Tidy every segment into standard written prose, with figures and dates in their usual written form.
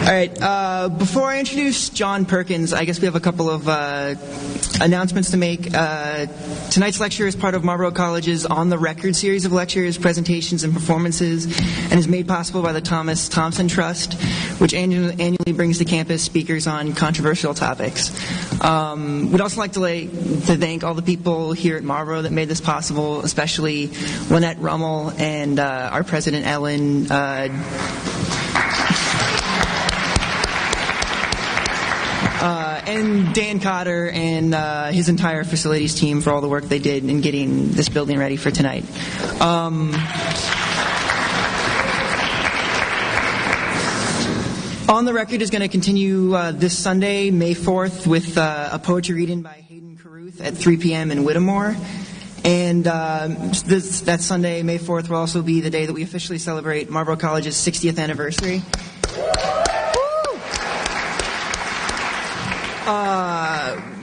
All right, before I introduce John Perkins, I guess we have a couple of announcements to make. Tonight's lecture is part of Marlboro College's On the Record series of lectures, presentations, and performances, and is made possible by the Thomas Thompson Trust, which annually brings to campus speakers on controversial topics. We'd also like to thank all the people here at Marlboro that made this possible, especially Lynette Rummel and our president, Ellen, and Dan Cotter and his entire facilities team for all the work they did in getting this building ready for tonight. On the Record is going to continue this Sunday, May 4th, with a poetry reading by Hayden Carruth at 3 p.m. in Whittemore. And that Sunday, May 4th, will also be the day that we officially celebrate Marlboro College's 60th anniversary.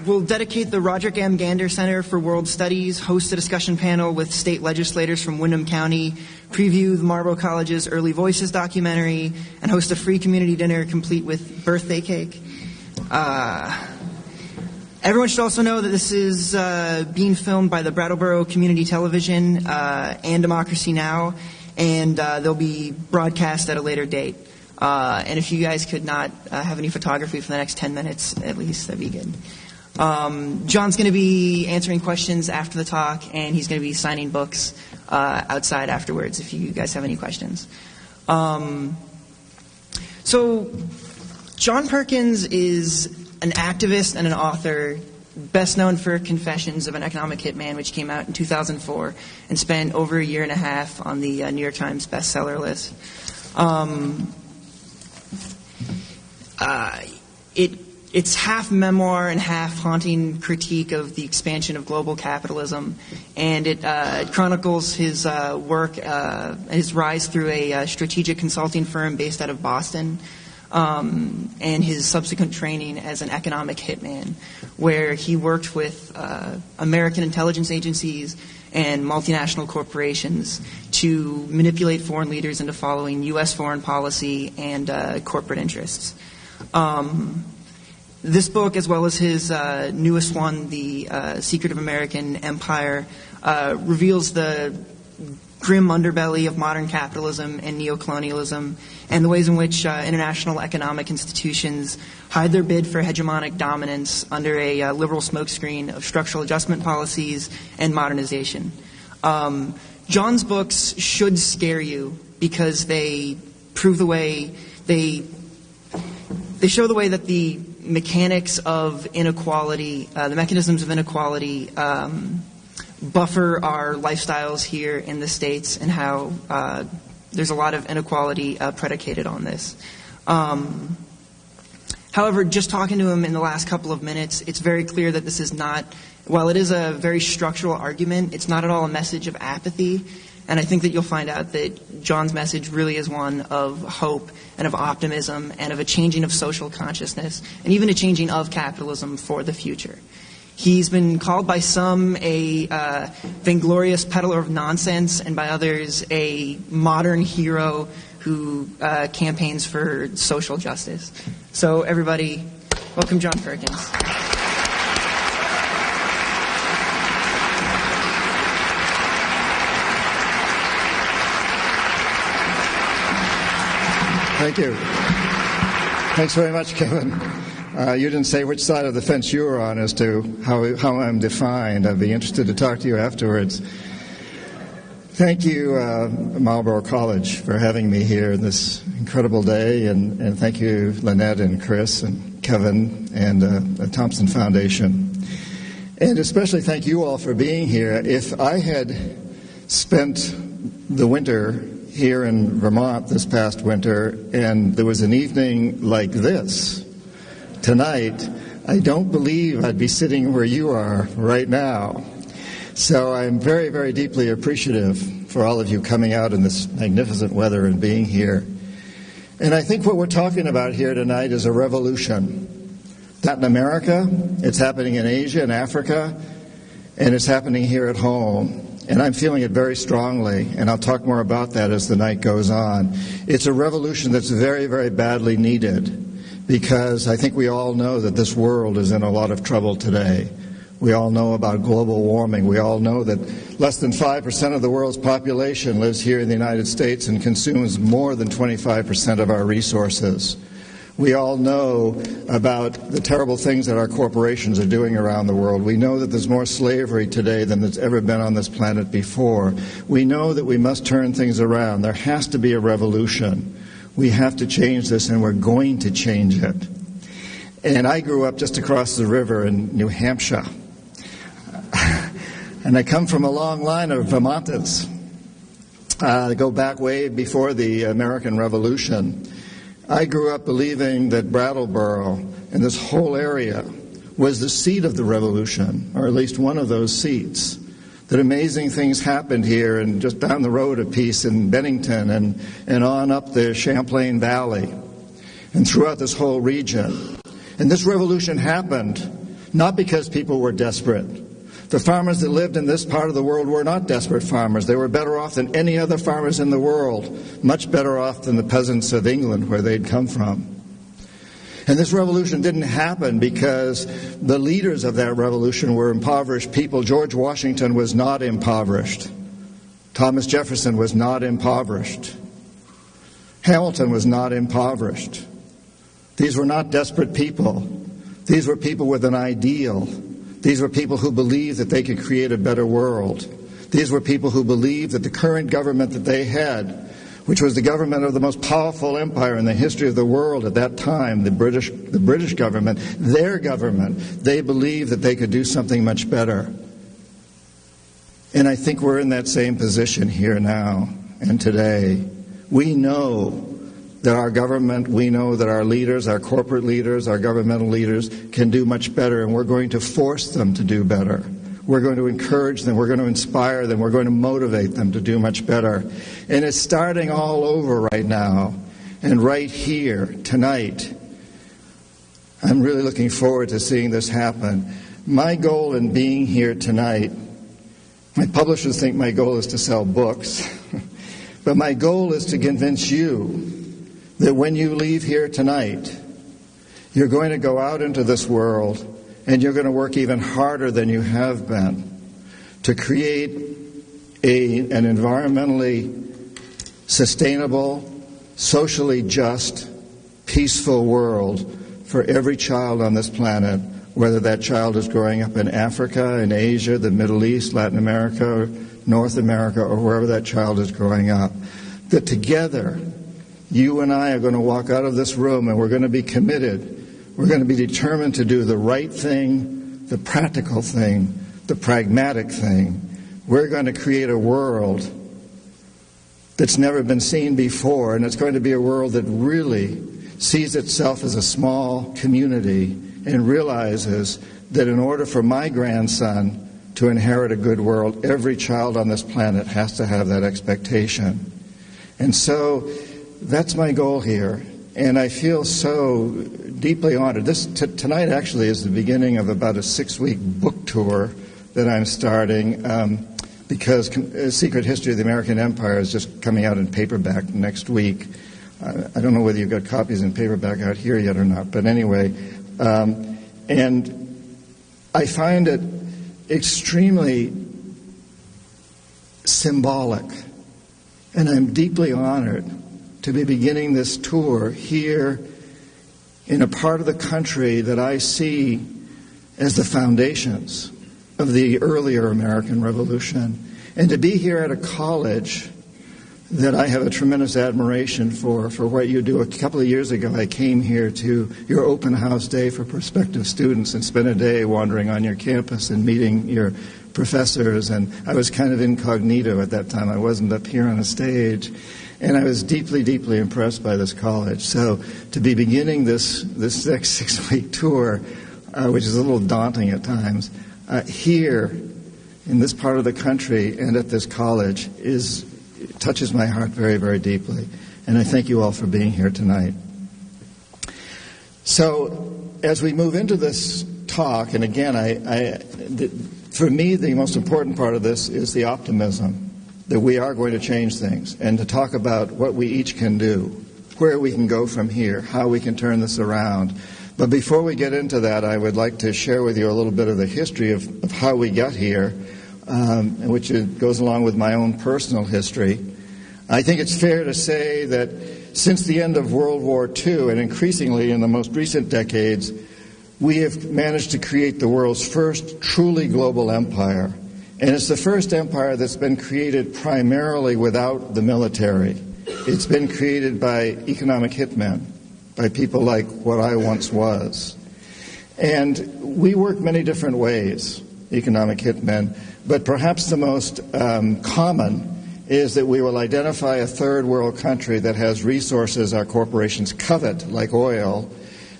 We'll dedicate the Roderick M. Gander Center for World Studies, host a discussion panel with state legislators from Windham County, preview the Marlboro College's Early Voices documentary, and host a free community dinner complete with birthday cake. Everyone should also know that this is being filmed by the Brattleboro Community Television and Democracy Now!, and they'll be broadcast at a later date. And if you guys could not have any photography for the next 10 minutes, at least, that'd be good. John's going to be answering questions after the talk, and he's going to be signing books outside afterwards if you guys have any questions. So, John Perkins is an activist and an author, best known for Confessions of an Economic Hitman, which came out in 2004 and spent over a year and a half on the New York Times bestseller list. It's half memoir and half haunting critique of the expansion of global capitalism, and it chronicles his work, his rise through a strategic consulting firm based out of Boston, and his subsequent training as an economic hitman, where he worked with American intelligence agencies and multinational corporations to manipulate foreign leaders into following U.S. foreign policy and corporate interests. This book, as well as his newest one, The Secret of American Empire, reveals the grim underbelly of modern capitalism and neocolonialism, and the ways in which international economic institutions hide their bid for hegemonic dominance under a liberal smokescreen of structural adjustment policies and modernization. John's books should scare you because they prove the way they show the way that the mechanics of inequality, the mechanisms of inequality, buffer our lifestyles here in the States, and how there's a lot of inequality predicated on this. However, just talking to him in the last couple of minutes, it's very clear that this is not, while it is a very structural argument, it's not at all a message of apathy. And I think that you'll find out that John's message really is one of hope and of optimism and of a changing of social consciousness and even a changing of capitalism for the future. He's been called by some a vainglorious peddler of nonsense, and by others a modern hero who campaigns for social justice. So everybody, welcome John Perkins. Thank you. Thanks very much, Kevin. You didn't say which side of the fence you were on as to how I'm defined. I'd be interested to talk to you afterwards. Thank you, Marlboro College, for having me here this incredible day, and thank you, Lynette and Chris and Kevin and the Thompson Foundation. And especially thank you all for being here. If I had spent the winter here in Vermont this past winter, and there was an evening like this tonight, I don't believe I'd be sitting where you are right now. So I'm very, very deeply appreciative for all of you coming out in this magnificent weather and being here. And I think what we're talking about here tonight is a revolution. Latin America, it's happening in Asia and Africa, and it's happening here at home. and I'm feeling it very strongly, and I'll talk more about that as the night goes on. It's a revolution that's very, very badly needed, because I think we all know that this world is in a lot of trouble today. We all know about global warming. We all know that less than 5% of the world's population lives here in the United States and consumes more than 25% of our resources. We all know about the terrible things that our corporations are doing around the world. We know that there's more slavery today than there's ever been on this planet before. We know that we must turn things around. There has to be a revolution. We have to change this, and we're going to change it. And I grew up just across the river in New Hampshire. And I come from a long line of Vermonters. I go back way before the American Revolution. I grew up believing that Brattleboro and this whole area was the seat of the revolution, or at least one of those seats. That amazing things happened here and just down the road a piece in Bennington and on up the Champlain Valley and throughout this whole region. And this revolution happened not because people were desperate. The farmers that lived in this part of the world were not desperate farmers. They were better off than any other farmers in the world, much better off than the peasants of England where they'd come from. And this revolution didn't happen because the leaders of that revolution were impoverished people. George Washington was not impoverished. Thomas Jefferson was not impoverished. Hamilton was not impoverished. These were not desperate people. These were people with an ideal. These were people who believed that they could create a better world. These were people who believed that the current government that they had, which was the government of the most powerful empire in the history of the world at that time, the British government, their government, they believed that they could do something much better. And I think we're in that same position here now and today. We know that our government, we know that our leaders, our corporate leaders, our governmental leaders can do much better, and we're going to force them to do better. We're going to encourage them, we're going to inspire them, we're going to motivate them to do much better. And it's starting all over right now, and right here, tonight. I'm really looking forward to seeing this happen. My goal in being here tonight, my publishers think my goal is to sell books, but my goal is to convince you that when you leave here tonight, you're going to go out into this world and you're going to work even harder than you have been to create an environmentally sustainable, socially just, peaceful world for every child on this planet, whether that child is growing up in Africa, in Asia, the Middle East, Latin America, North America, or wherever that child is growing up. That together, you and I are going to walk out of this room and we're going to be committed. We're going to be determined to do the right thing, the practical thing, the pragmatic thing. We're going to create a world that's never been seen before, and it's going to be a world that really sees itself as a small community and realizes that in order for my grandson to inherit a good world, every child on this planet has to have that expectation. And so that's my goal here, and I feel so deeply honored. Tonight actually is the beginning of about a 6-week book tour that I'm starting because Secret History of the American Empire is just coming out in paperback next week. I don't know whether you've got copies in paperback out here yet or not, but anyway. And I find it extremely symbolic, and I'm deeply honored to be beginning this tour here in a part of the country that I see as the foundations of the earlier American Revolution, and to be here at a college that I have a tremendous admiration for what you do. A couple of years ago, I came here to your open house day for prospective students and spent a day wandering on your campus and meeting your professors, and I was kind of incognito at that time. I wasn't up here on a stage. And I was deeply, deeply impressed by this college. So to be beginning this next 6-week tour, which is a little daunting at times, here in this part of the country and at this college touches my heart very, very deeply. And I thank you all for being here tonight. So as we move into this talk, and again, For me, the most important part of this is the optimism that we are going to change things, and to talk about what we each can do, where we can go from here, how we can turn this around. But before we get into that, I would like to share with you a little bit of the history of how we got here, which goes along with my own personal history. I think it's fair to say that since the end of World War II, and increasingly in the most recent decades, we have managed to create the world's first truly global empire. And it's the first empire that's been created primarily without the military. It's been created by economic hitmen, by people like what I once was. And we work many different ways, economic hitmen, but perhaps the most common is that we will identify a third world country that has resources our corporations covet, like oil,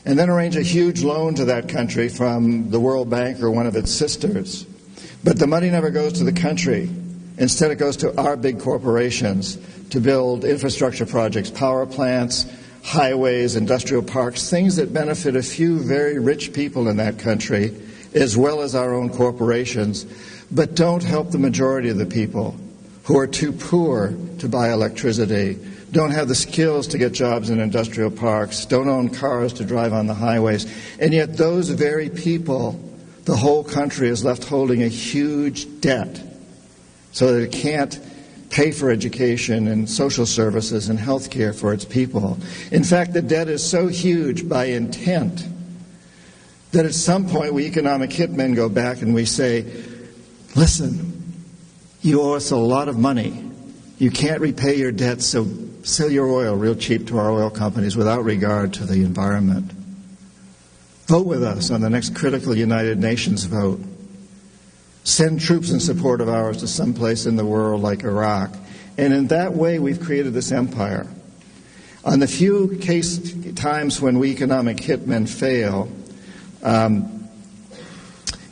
and then arrange a huge loan to that country from the World Bank or one of its sisters. But the money never goes to the country. Instead, it goes to our big corporations to build infrastructure projects, power plants, highways, industrial parks, things that benefit a few very rich people in that country, as well as our own corporations, but don't help the majority of the people who are too poor to buy electricity, don't have the skills to get jobs in industrial parks, don't own cars to drive on the highways. And yet those very people, the whole country is left holding a huge debt so that it can't pay for education and social services and health care for its people. In fact, the debt is so huge by intent that at some point we economic hitmen go back and we say, listen, you owe us a lot of money. You can't repay your debt, so sell your oil real cheap to our oil companies without regard to the environment. Vote with us on the next critical United Nations vote. Send troops in support of ours to some place in the world like Iraq. And in that way, we've created this empire. On the few times when we economic hitmen fail,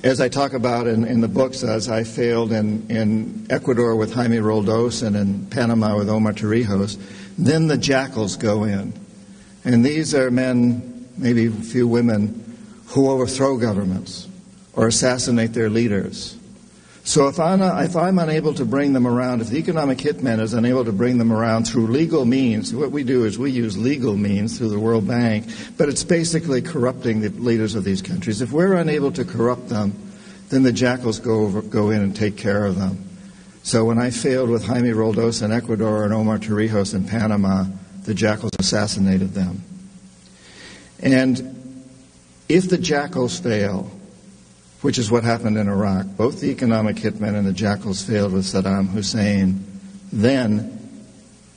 as I talk about in the books, as I failed in Ecuador with Jaime Roldos and in Panama with Omar Torrijos, then the jackals go in. And these are men, maybe a few women, who overthrow governments or assassinate their leaders. So if I'm unable to bring them around, if the economic hitman is unable to bring them around through legal means, what we do is we use legal means through the World Bank, but it's basically corrupting the leaders of these countries. If we're unable to corrupt them, then the jackals go in and take care of them. So when I failed with Jaime Roldos in Ecuador and Omar Torrijos in Panama, the jackals assassinated them. And if the jackals fail, which is what happened in Iraq, both the economic hitmen and the jackals failed with Saddam Hussein, then,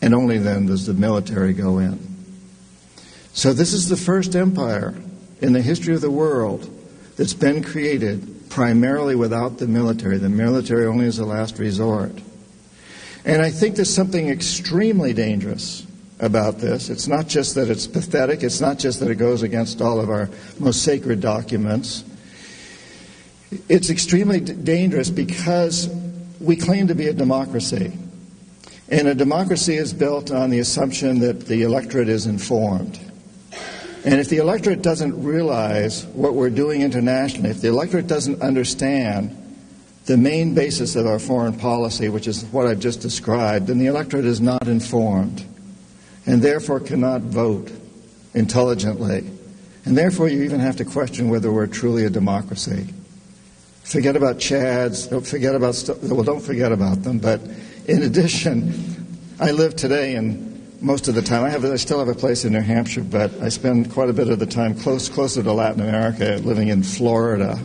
and only then, does the military go in. So this is the first empire in the history of the world that's been created primarily without the military. The military only as a last resort. And I think there's something extremely dangerous about this. It's not just that it's pathetic. It's not just that it goes against all of our most sacred documents. It's extremely dangerous because we claim to be a democracy. And a democracy is built on the assumption that the electorate is informed. And if the electorate doesn't realize what we're doing internationally, if the electorate doesn't understand the main basis of our foreign policy, which is what I've just described, then the electorate is not informed and therefore cannot vote intelligently. And therefore you even have to question whether we're truly a democracy. Forget about Chads, don't forget about them, but in addition, I live today and most of the time, I still have a place in New Hampshire, but I spend quite a bit of the time closer to Latin America, living in Florida,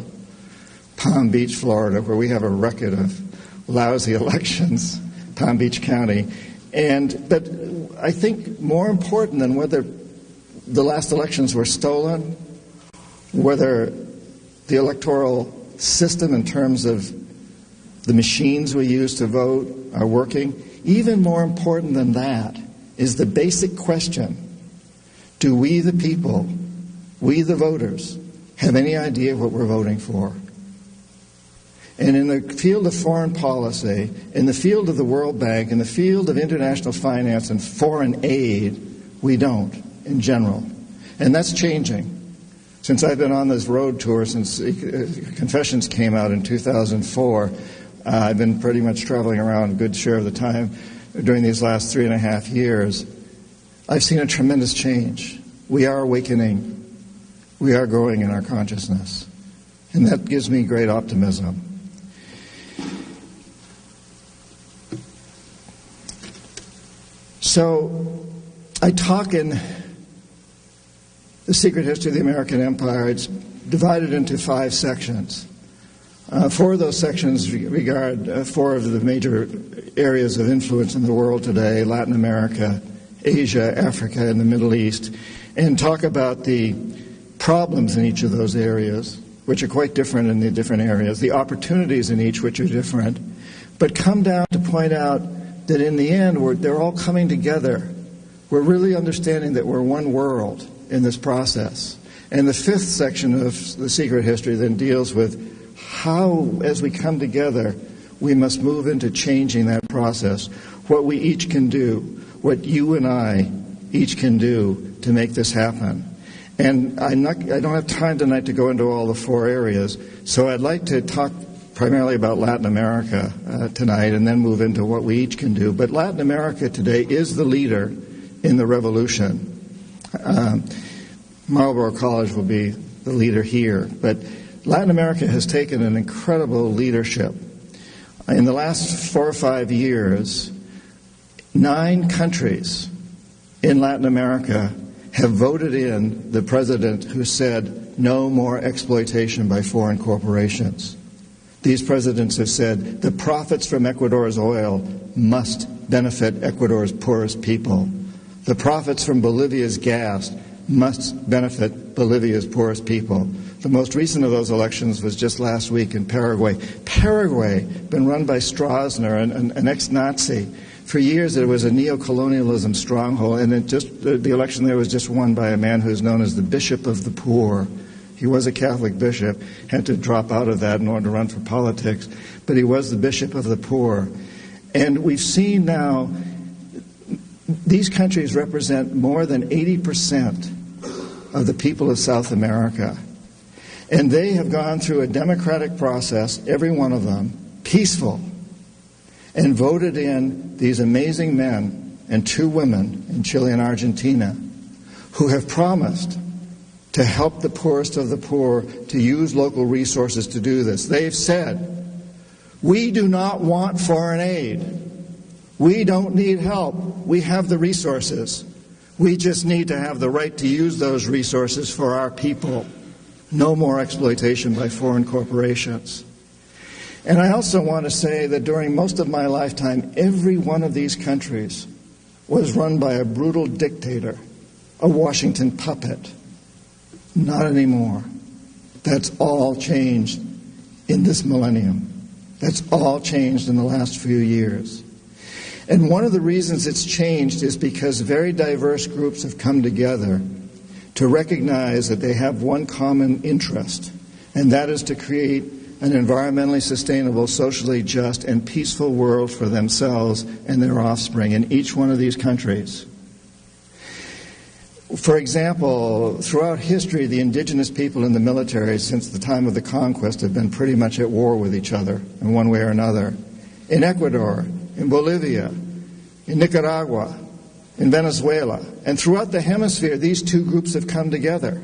Palm Beach, Florida, where we have a record of lousy elections, Palm Beach County. But I think more important than whether the last elections were stolen, whether the electoral system in terms of the machines we use to vote are working, even more important than that is the basic question: do we, the people, we, the voters, have any idea what we're voting for? And in the field of foreign policy, in the field of the World Bank, in the field of international finance and foreign aid, we don't, in general. And that's changing. Since I've been on this road tour, since Confessions came out in 2004, I've been pretty much traveling around a good share of the time during these last 3.5 years. I've seen a tremendous change. We are awakening. We are growing in our consciousness. And that gives me great optimism. So, I talk in The Secret History of the American Empire. It's divided into 5 sections. 4 of those sections regard 4 of the major areas of influence in the world today: Latin America, Asia, Africa, and the Middle East, and talk about the problems in each of those areas, which are quite different in the different areas, the opportunities in each which are different, but come down to point out that in the end, they're all coming together. We're really understanding that we're one world in this process. And the 5th section of The Secret History then deals with how, as we come together, we must move into changing that process, what we each can do, what you and I each can do to make this happen. And I don't have time tonight to go into all the 4 areas, so I'd like to talk primarily about Latin America tonight and then move into what we each can do. But Latin America today is the leader in the revolution. Marlboro College will be the leader here, but Latin America has taken an incredible leadership. In the last 4 or 5 years, 9 countries in Latin America have voted in the president who said no more exploitation by foreign corporations. These presidents have said the profits from Ecuador's oil must benefit Ecuador's poorest people. The profits from Bolivia's gas must benefit Bolivia's poorest people. The most recent of those elections was just last week in Paraguay. Paraguay, been run by Stroessner, an ex-Nazi. For years it was a neo-colonialism stronghold, and the election there was just won by a man who's known as the Bishop of the Poor. He was a Catholic bishop, had to drop out of that in order to run for politics, but he was the Bishop of the Poor. And we've seen now these countries represent more than 80% of the people of South America. And they have gone through a democratic process, every one of them, peaceful, and voted in these amazing men and 2 women in Chile and Argentina who have promised to help the poorest of the poor, to use local resources to do this. They've said, we do not want foreign aid. We don't need help. We have the resources. We just need to have the right to use those resources for our people. No more exploitation by foreign corporations. And I also want to say that during most of my lifetime, every one of these countries was run by a brutal dictator, a Washington puppet. Not anymore. That's all changed in this millennium. That's all changed in the last few years. And one of the reasons it's changed is because very diverse groups have come together to recognize that they have one common interest, and that is to create an environmentally sustainable, socially just, and peaceful world for themselves and their offspring in each one of these countries. For example, throughout history, the indigenous people in the military since the time of the conquest have been pretty much at war with each other in one way or another. In Ecuador, in Bolivia, in Nicaragua, in Venezuela, and throughout the hemisphere, these 2 groups have come together.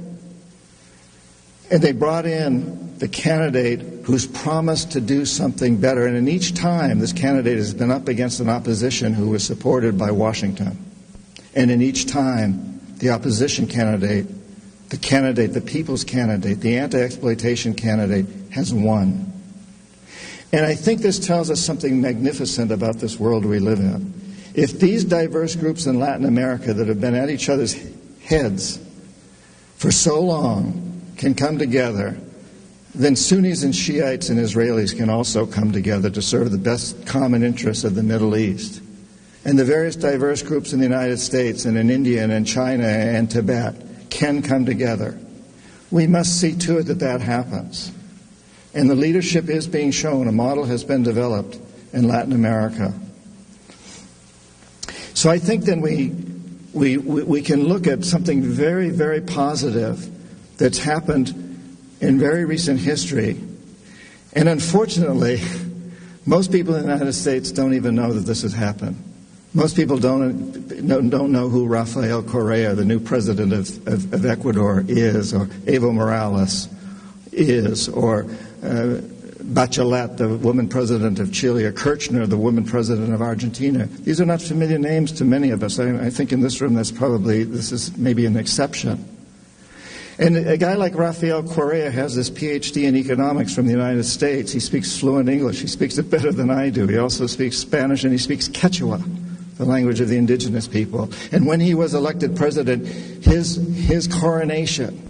And they brought in the candidate who's promised to do something better. And in each time, this candidate has been up against an opposition who was supported by Washington. And in each time, the opposition candidate, the people's candidate, the anti-exploitation candidate has won. And I think this tells us something magnificent about this world we live in. If these diverse groups in Latin America that have been at each other's heads for so long can come together, then Sunnis and Shiites and Israelis can also come together to serve the best common interests of the Middle East. And the various diverse groups in the United States and in India and in China and Tibet can come together. We must see to it that that happens. And the leadership is being shown. A model has been developed in Latin America. So I think then we can look at something very, very positive that's happened in very recent history. And unfortunately, most people in the United States don't even know that this has happened. Most people don't know who Rafael Correa, the new president of Ecuador, is, or Evo Morales is, or Bachelet, the woman president of Chile, or Kirchner, the woman president of Argentina. These are not familiar names to many of us. I think in this room this is maybe an exception. And a guy like Rafael Correa has this PhD in economics from the United States. He speaks fluent English. He speaks it better than I do. He also speaks Spanish, and he speaks Quechua, the language of the indigenous people. And when he was elected president, his coronation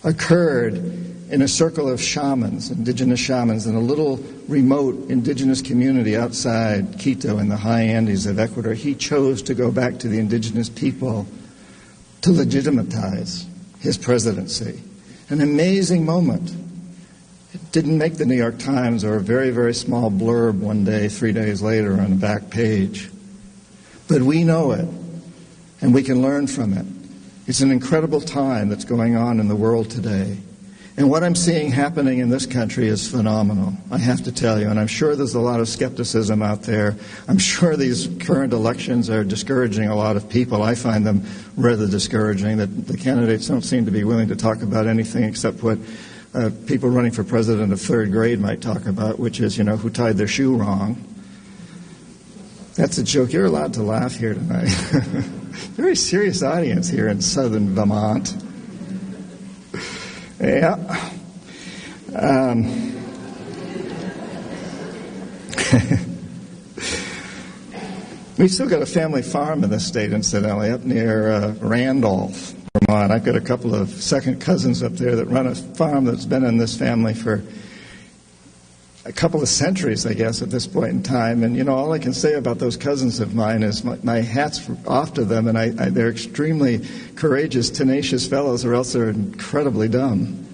occurred in a circle of shamans, indigenous shamans, in a little remote indigenous community outside Quito in the high Andes of Ecuador. He chose to go back to the indigenous people to legitimatize his presidency. An amazing moment. It didn't make the New York Times, or a very, very small blurb one day, 3 days later on the back page. But we know it, and we can learn from it. It's an incredible time that's going on in the world today. And what I'm seeing happening in this country is phenomenal, I have to tell you. And I'm sure there's a lot of skepticism out there. I'm sure these current elections are discouraging a lot of people. I find them rather discouraging, that the candidates don't seem to be willing to talk about anything except what people running for president of third grade might talk about, which is, who tied their shoe wrong. That's a joke. You're allowed to laugh here tonight. Very serious audience here in southern Vermont. Yeah. We've still got a family farm in this state, incidentally, up near Randolph, Vermont. I've got a couple of second cousins up there that run a farm that's been in this family for a couple of centuries, I guess, at this point in time. And, all I can say about those cousins of mine is my hat's off to them, and they're extremely courageous, tenacious fellows, or else they're incredibly dumb.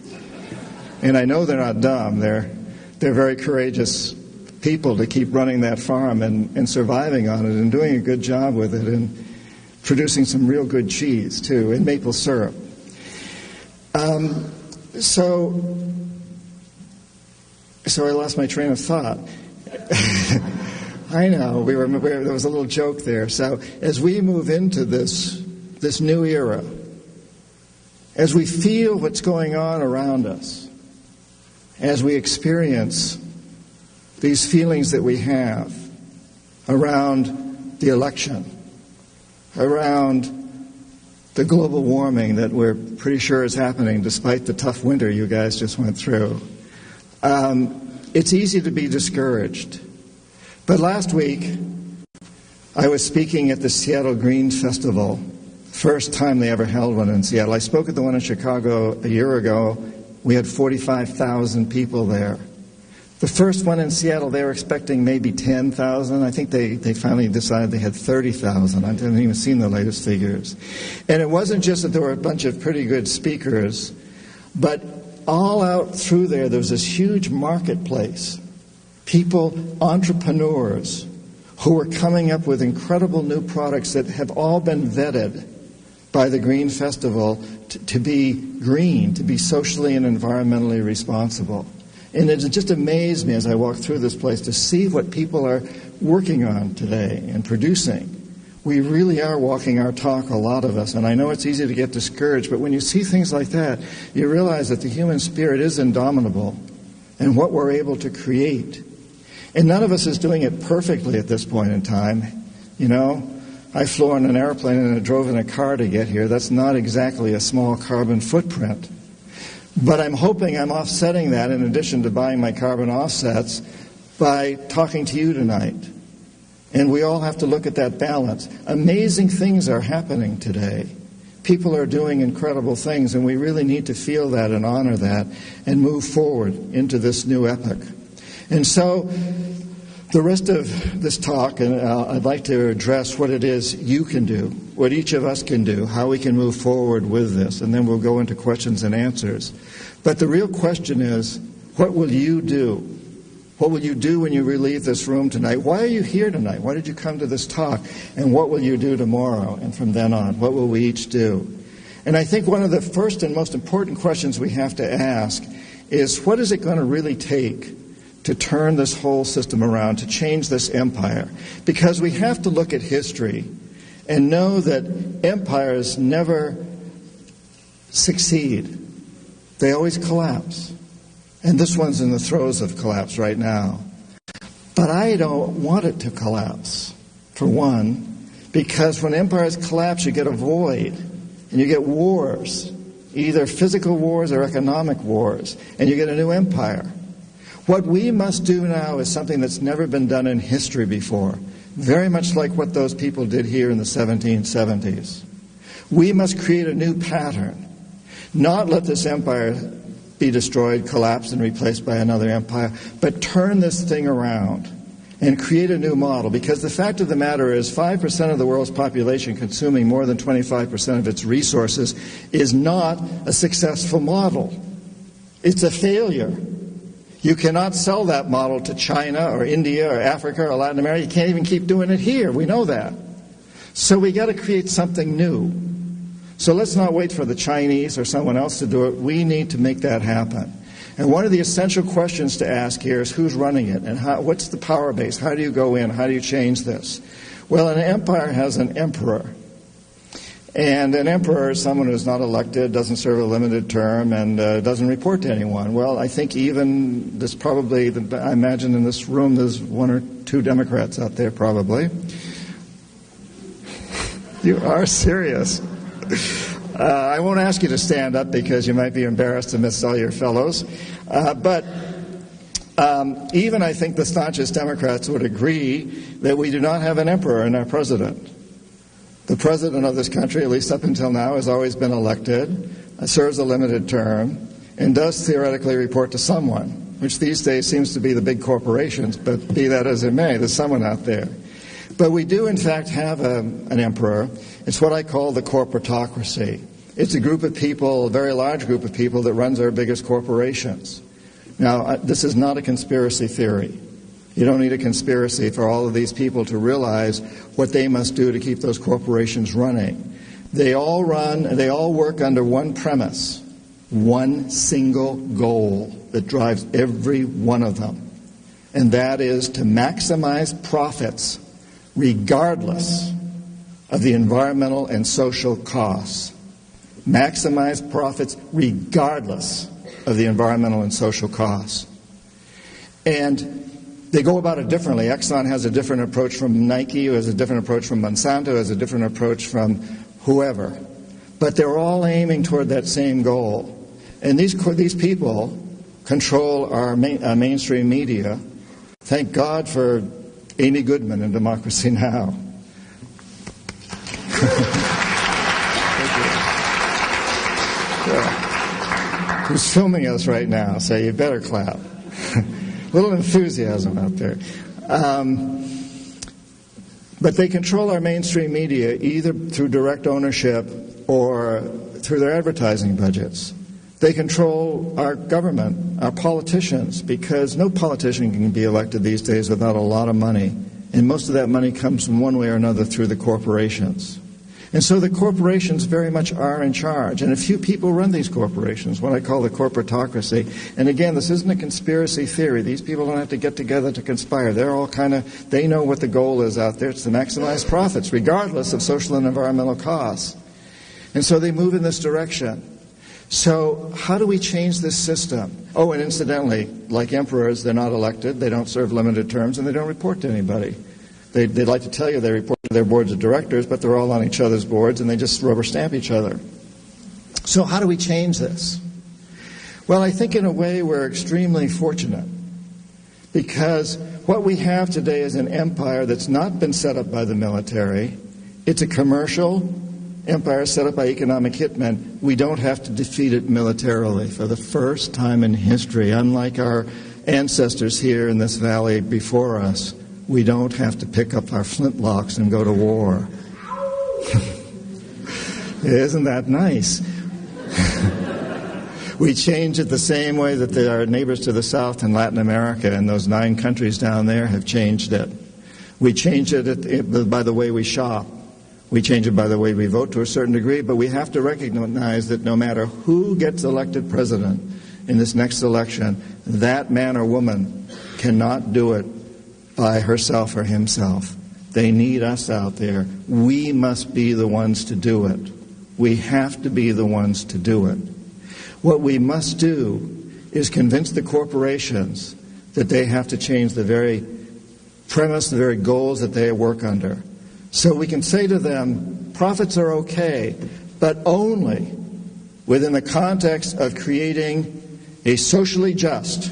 And I know they're not dumb. They're very courageous people to keep running that farm and surviving on it and doing a good job with it and producing some real good cheese, too, and maple syrup. So I lost my train of thought. I know, there was a little joke there. So as we move into this new era, as we feel what's going on around us, as we experience these feelings that we have around the election, around the global warming that we're pretty sure is happening despite the tough winter you guys just went through, it's easy to be discouraged. But last week, I was speaking at the Seattle Green Festival, first time they ever held one in Seattle. I spoke at the one in Chicago a year ago. We had 45,000 people there. The first one in Seattle, they were expecting maybe 10,000. I think they finally decided they had 30,000. I haven't even seen the latest figures. And it wasn't just that there were a bunch of pretty good speakers, but all out through there was this huge marketplace. People, entrepreneurs, who were coming up with incredible new products that have all been vetted by the Green Festival to be green, to be socially and environmentally responsible. And it just amazed me as I walked through this place to see what people are working on today and producing. We really are walking our talk, a lot of us, and I know it's easy to get discouraged, but when you see things like that, you realize that the human spirit is indomitable and what we're able to create. And none of us is doing it perfectly at this point in time. I flew on an airplane and I drove in a car to get here. That's not exactly a small carbon footprint. But I'm hoping I'm offsetting that, in addition to buying my carbon offsets, by talking to you tonight. And we all have to look at that balance. Amazing things are happening today. People are doing incredible things, and we really need to feel that and honor that and move forward into this new epoch. And so the rest of this talk, and I'd like to address what it is you can do, what each of us can do, how we can move forward with this, and then we'll go into questions and answers. But the real question is, what will you do? What will you do when you leave this room tonight? Why are you here tonight? Why did you come to this talk? And what will you do tomorrow and from then on? What will we each do? And I think one of the first and most important questions we have to ask is, what is it going to really take to turn this whole system around, to change this empire? Because we have to look at history and know that empires never succeed. They always collapse. And this one's in the throes of collapse right now. But I don't want it to collapse, for one, because when empires collapse, you get a void, and you get wars, either physical wars or economic wars, and you get a new empire. What we must do now is something that's never been done in history before, very much like what those people did here in the 1770s. We must create a new pattern, not let this empire be destroyed, collapsed, and replaced by another empire, but turn this thing around and create a new model. Because the fact of the matter is 5% of the world's population consuming more than 25% of its resources is not a successful model. It's a failure. You cannot sell that model to China or India or Africa or Latin America. You can't even keep doing it here. We know that. So we got to create something new. So let's not wait for the Chinese or someone else to do it. We need to make that happen. And one of the essential questions to ask here is, who's running it? And what's the power base? How do you go in? How do you change this? Well, an empire has an emperor. And an emperor is someone who's not elected, doesn't serve a limited term, and doesn't report to anyone. Well, I think even there's probably, I imagine in this room there's one or two Democrats out there probably. You are serious. I won't ask you to stand up because you might be embarrassed amidst all your fellows. But even I think the staunchest Democrats would agree that we do not have an emperor in our president. The president of this country, at least up until now, has always been elected, serves a limited term, and does theoretically report to someone, which these days seems to be the big corporations, but be that as it may, there's someone out there. But we do, in fact, have an emperor. It's what I call the corporatocracy. It's a group of people, a very large group of people, that runs our biggest corporations. Now, this is not a conspiracy theory. You don't need a conspiracy for all of these people to realize what they must do to keep those corporations running. They all work under one premise, one single goal that drives every one of them. And that is to maximize profits regardless of the environmental and social costs. Maximize profits regardless of the environmental and social costs. And they go about it differently. Exxon has a different approach from Nike, who has a different approach from Monsanto, who has a different approach from whoever. But they're all aiming toward that same goal. And these people control our mainstream media. Thank God for Amy Goodman in Democracy Now! Who's filming us right now, so you better clap. A little enthusiasm out there. But they control our mainstream media either through direct ownership or through their advertising budgets. They control our government, our politicians, because no politician can be elected these days without a lot of money. And most of that money comes from one way or another through the corporations. And so the corporations very much are in charge. And a few people run these corporations, what I call the corporatocracy. And again, this isn't a conspiracy theory. These people don't have to get together to conspire. They're all they know what the goal is out there. It's to maximize profits, regardless of social and environmental costs. And so they move in this direction. So how do we change this system? Oh, and incidentally, like emperors, they're not elected, they don't serve limited terms, and they don't report to anybody. They'd like to tell you they report to their boards of directors, but they're all on each other's boards, and they just rubber stamp each other. So how do we change this? Well, I think in a way we're extremely fortunate, because what we have today is an empire that's not been set up by the military. It's a commercial empire set up by economic hitmen. We don't have to defeat it militarily for the first time in history. Unlike our ancestors here in this valley before us, we don't have to pick up our flintlocks and go to war. Isn't that nice? We change it the same way that our neighbors to the south in Latin America and those 9 countries down there have changed it. We change it by the way we shop. We change it by the way we vote to a certain degree, but we have to recognize that no matter who gets elected president in this next election, that man or woman cannot do it by herself or himself. They need us out there. We must be the ones to do it. We have to be the ones to do it. What we must do is convince the corporations that they have to change the very premise, the very goals that they work under. So we can say to them, profits are okay, but only within the context of creating a socially just,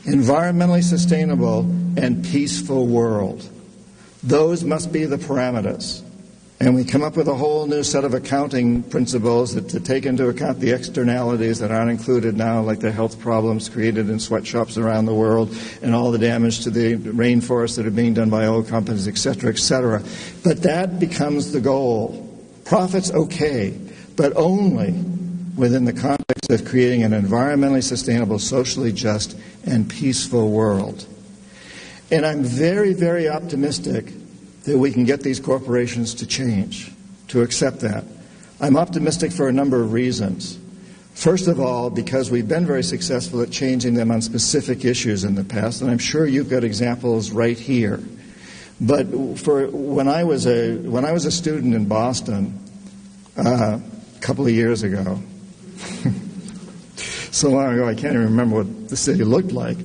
environmentally sustainable, and peaceful world. Those must be the parameters. And we come up with a whole new set of accounting principles that to take into account the externalities that aren't included now, like the health problems created in sweatshops around the world and all the damage to the rainforests that are being done by oil companies, et cetera, et cetera. But that becomes the goal. Profits, okay, but only within the context of creating an environmentally sustainable, socially just, and peaceful world. And I'm very, very optimistic that we can get these corporations to change, to accept that. I'm optimistic for a number of reasons. First of all, because we've been very successful at changing them on specific issues in the past, and I'm sure you've got examples right here. But when I was a student in Boston a couple of years ago, so long ago I can't even remember what the city looked like.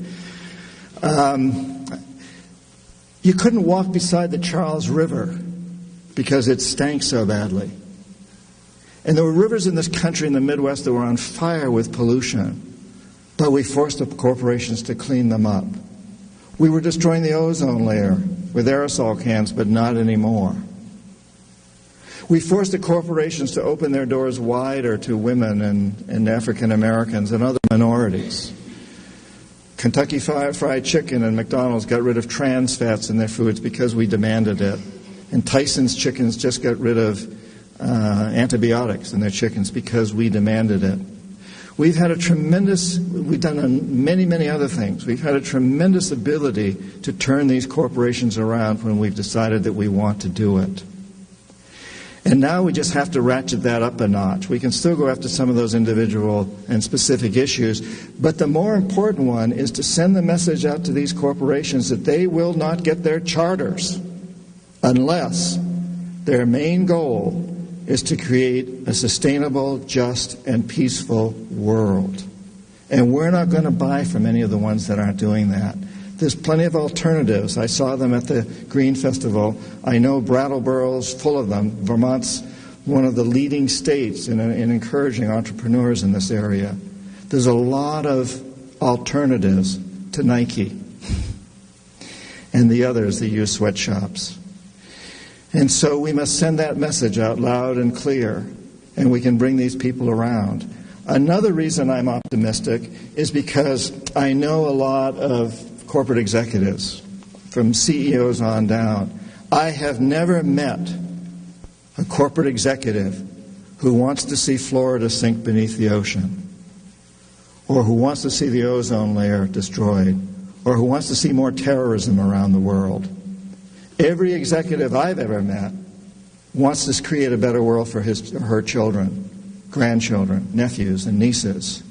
You couldn't walk beside the Charles River because it stank so badly. And there were rivers in this country in the Midwest that were on fire with pollution, but we forced the corporations to clean them up. We were destroying the ozone layer with aerosol cans, but not anymore. We forced the corporations to open their doors wider to women and African Americans and other minorities. Kentucky Fried Chicken and McDonald's got rid of trans fats in their foods because we demanded it. And Tyson's Chickens just got rid of antibiotics in their chickens because we demanded it. We've done many, many other things. We've had a tremendous ability to turn these corporations around when we've decided that we want to do it. And now we just have to ratchet that up a notch. We can still go after some of those individual and specific issues, but the more important one is to send the message out to these corporations that they will not get their charters unless their main goal is to create a sustainable, just, and peaceful world. And we're not going to buy from any of the ones that aren't doing that. There's plenty of alternatives. I saw them at the Green Festival. I know Brattleboro's full of them. Vermont's one of the leading states in encouraging entrepreneurs in this area. There's a lot of alternatives to Nike and the others that use sweatshops. And so we must send that message out loud and clear, and we can bring these people around. Another reason I'm optimistic is because I know a lot of corporate executives, from CEOs on down. I have never met a corporate executive who wants to see Florida sink beneath the ocean, or who wants to see the ozone layer destroyed, or who wants to see more terrorism around the world. Every executive I've ever met wants to create a better world for his or her children, grandchildren, nephews, and nieces.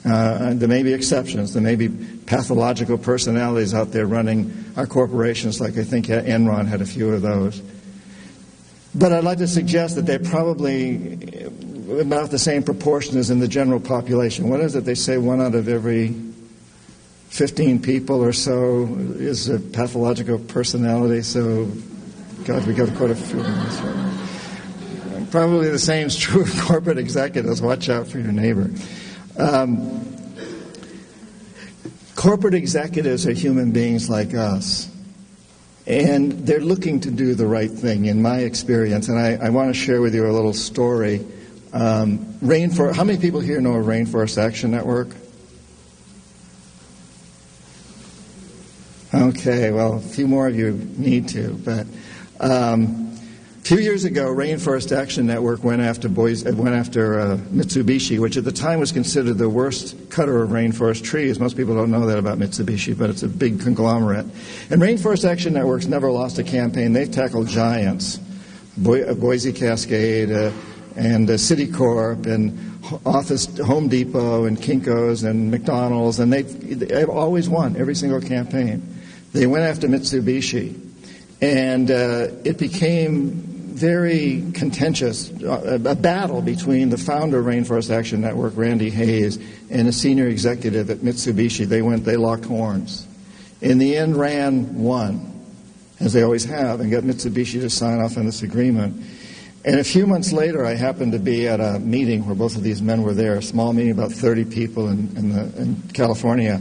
There may be exceptions. There may be pathological personalities out there running our corporations, like I think Enron had a few of those. But I'd like to suggest that they're probably about the same proportion as in the general population. What is it? They say 1 out of every 15 people or so is a pathological personality. So, God, we got quite a few of them. Probably the same is true of corporate executives. Watch out for your neighbor. Corporate executives are human beings like us, and they're looking to do the right thing, in my experience. And I want to share with you a little story. How many people here know of Rainforest Action Network? Okay, well, a few more of you need to, but a few years ago, Rainforest Action Network went after Mitsubishi, which at the time was considered the worst cutter of rainforest trees. Most people don't know that about Mitsubishi, but it's a big conglomerate. And Rainforest Action Network's never lost a campaign. They've tackled giants. Boise Cascade, and Citicorp, and Home Depot, and Kinko's, and McDonald's, and they've always won every single campaign. They went after Mitsubishi, and it became very contentious, a battle between the founder of Rainforest Action Network, Randy Hayes, and a senior executive at Mitsubishi. They locked horns. In the end, Rand won, as they always have, and got Mitsubishi to sign off on this agreement. And a few months later, I happened to be at a meeting where both of these men were there, a small meeting, about 30 people in California.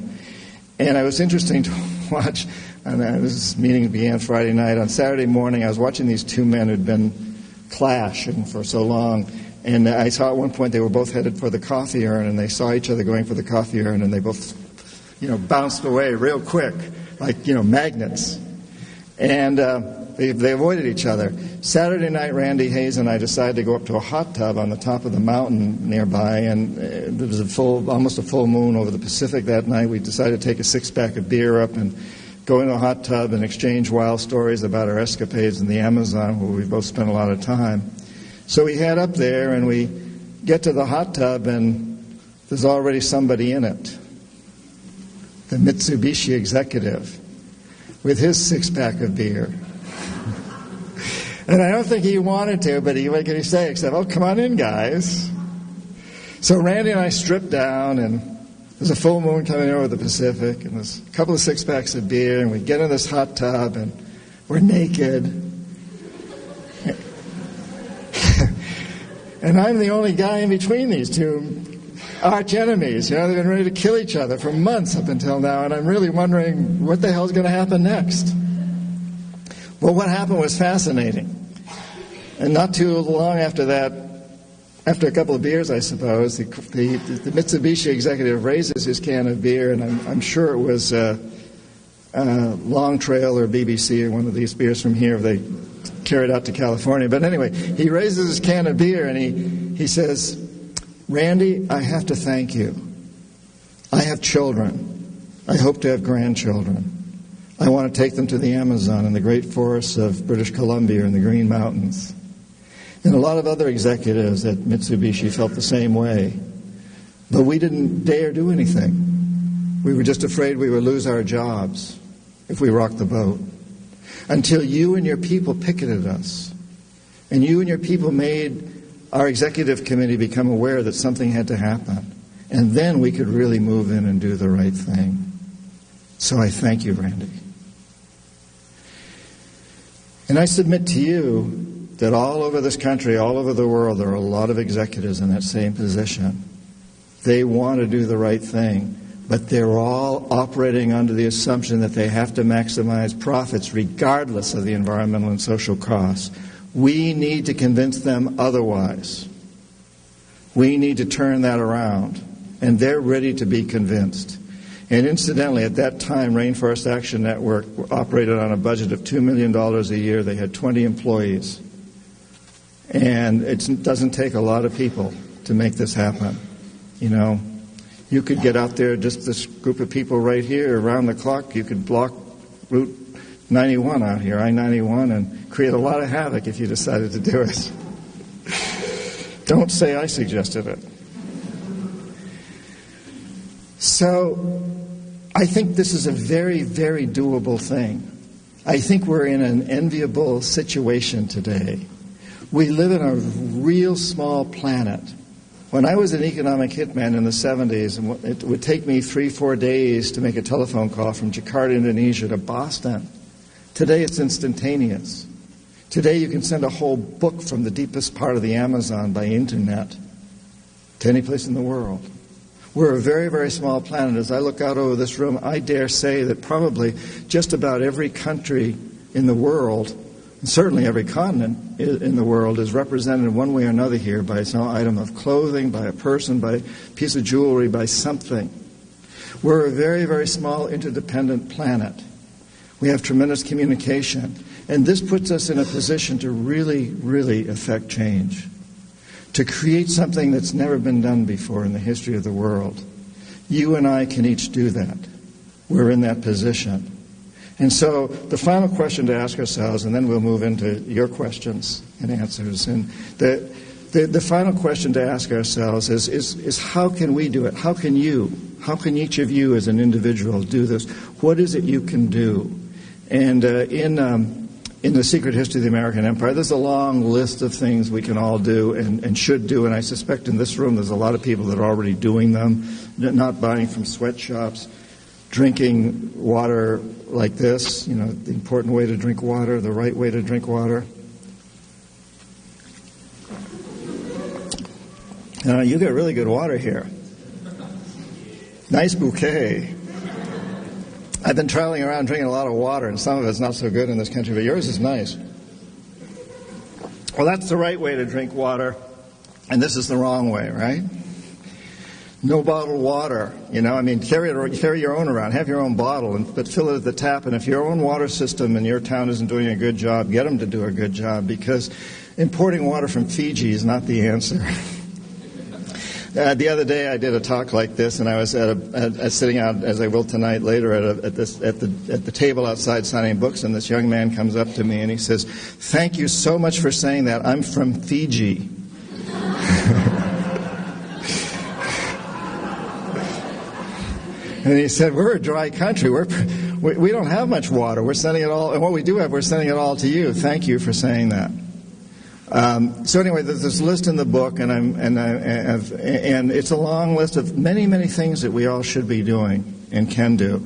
And it was interesting to watch. And this meeting began Friday night. On Saturday morning, I was watching these two men who'd been clashing for so long. And I saw at one point they were both headed for the coffee urn, and they saw each other going for the coffee urn, and they both, bounced away real quick, like, magnets. And they avoided each other. Saturday night, Randy Hayes and I decided to go up to a hot tub on the top of the mountain nearby, and there was almost a full moon over the Pacific that night. We decided to take a six-pack of beer up and go into a hot tub and exchange wild stories about our escapades in the Amazon, where we both spent a lot of time. So we head up there, and we get to the hot tub, and there's already somebody in it. The Mitsubishi executive with his six-pack of beer. And I don't think he wanted to, but what could he say except, "Oh, come on in, guys." So Randy and I stripped down, and there's a full moon coming over the Pacific, and there's a couple of six-packs of beer, and we get in this hot tub, and we're naked. And I'm the only guy in between these two arch enemies. They've been ready to kill each other for months up until now, and I'm really wondering what the hell's going to happen next. Well, what happened was fascinating. And not too long after that, after a couple of beers, I suppose, the Mitsubishi executive raises his can of beer, and I'm sure it was Long Trail or BBC or one of these beers from here. They carried out to California. But anyway, he raises his can of beer, and he says, "Randy, I have to thank you. I have children. I hope to have grandchildren. I want to take them to the Amazon and the great forests of British Columbia and the Green Mountains." And a lot of other executives at Mitsubishi felt the same way. But we didn't dare do anything. We were just afraid we would lose our jobs if we rocked the boat. Until you and your people picketed us. And you and your people made our executive committee become aware that something had to happen. And then we could really move in and do the right thing. So I thank you, Randy. And I submit to you that all over this country, all over the world, there are a lot of executives in that same position. They want to do the right thing, but they're all operating under the assumption that they have to maximize profits regardless of the environmental and social costs. We need to convince them otherwise. We need to turn that around, and they're ready to be convinced. And incidentally, at that time, Rainforest Action Network operated on a budget of $2 million a year. They had 20 employees. And it doesn't take a lot of people to make this happen. You could get out there, just this group of people right here, around the clock. You could block Route 91 out here, I-91, and create a lot of havoc if you decided to do it. Don't say I suggested it. So I think this is a very, very doable thing. I think we're in an enviable situation today. We live in a real small planet. When I was an economic hitman in the 70s, it would take me 3-4 days to make a telephone call from Jakarta, Indonesia to Boston. Today it's instantaneous. Today you can send a whole book from the deepest part of the Amazon by internet to any place in the world. We're a very, very small planet. As I look out over this room, I dare say that probably just about every country in the world, and certainly every continent in the world, is represented in one way or another here by some item of clothing, by a person, by a piece of jewelry, by something. We're a very, very small, interdependent planet. We have tremendous communication. And this puts us in a position to really, really affect change, to create something that's never been done before in the history of the world. You and I can each do that. We're in that position. And so the final question to ask ourselves, and then we'll move into your questions, and answers. And the final question to ask ourselves is how can we do it? How can each of you as an individual do this? What is it you can do? And in The Secret History of the American Empire, there's a long list of things we can all do and should do, and I suspect in this room there's a lot of people that are already doing them, not buying from sweatshops, drinking water like this, the important way to drink water, the right way to drink water. You get really good water here. Nice bouquet. I've been traveling around drinking a lot of water, and some of it's not so good in this country, but yours is nice. Well, that's the right way to drink water, and this is the wrong way, right? No bottled water, carry your own around, have your own bottle, but fill it at the tap, and if your own water system in your town isn't doing a good job, get them to do a good job, because importing water from Fiji is not the answer. The other day I did a talk like this, and I was sitting out, as I will tonight later, at the table outside signing books, and this young man comes up to me and he says, "Thank you so much for saying that. I'm from Fiji." And he said, "We're a dry country. We don't have much water. We're sending it all, and what we do have, we're sending it all to you. Thank you for saying that." So anyway, there's this list in the book, and it's a long list of many, many things that we all should be doing and can do.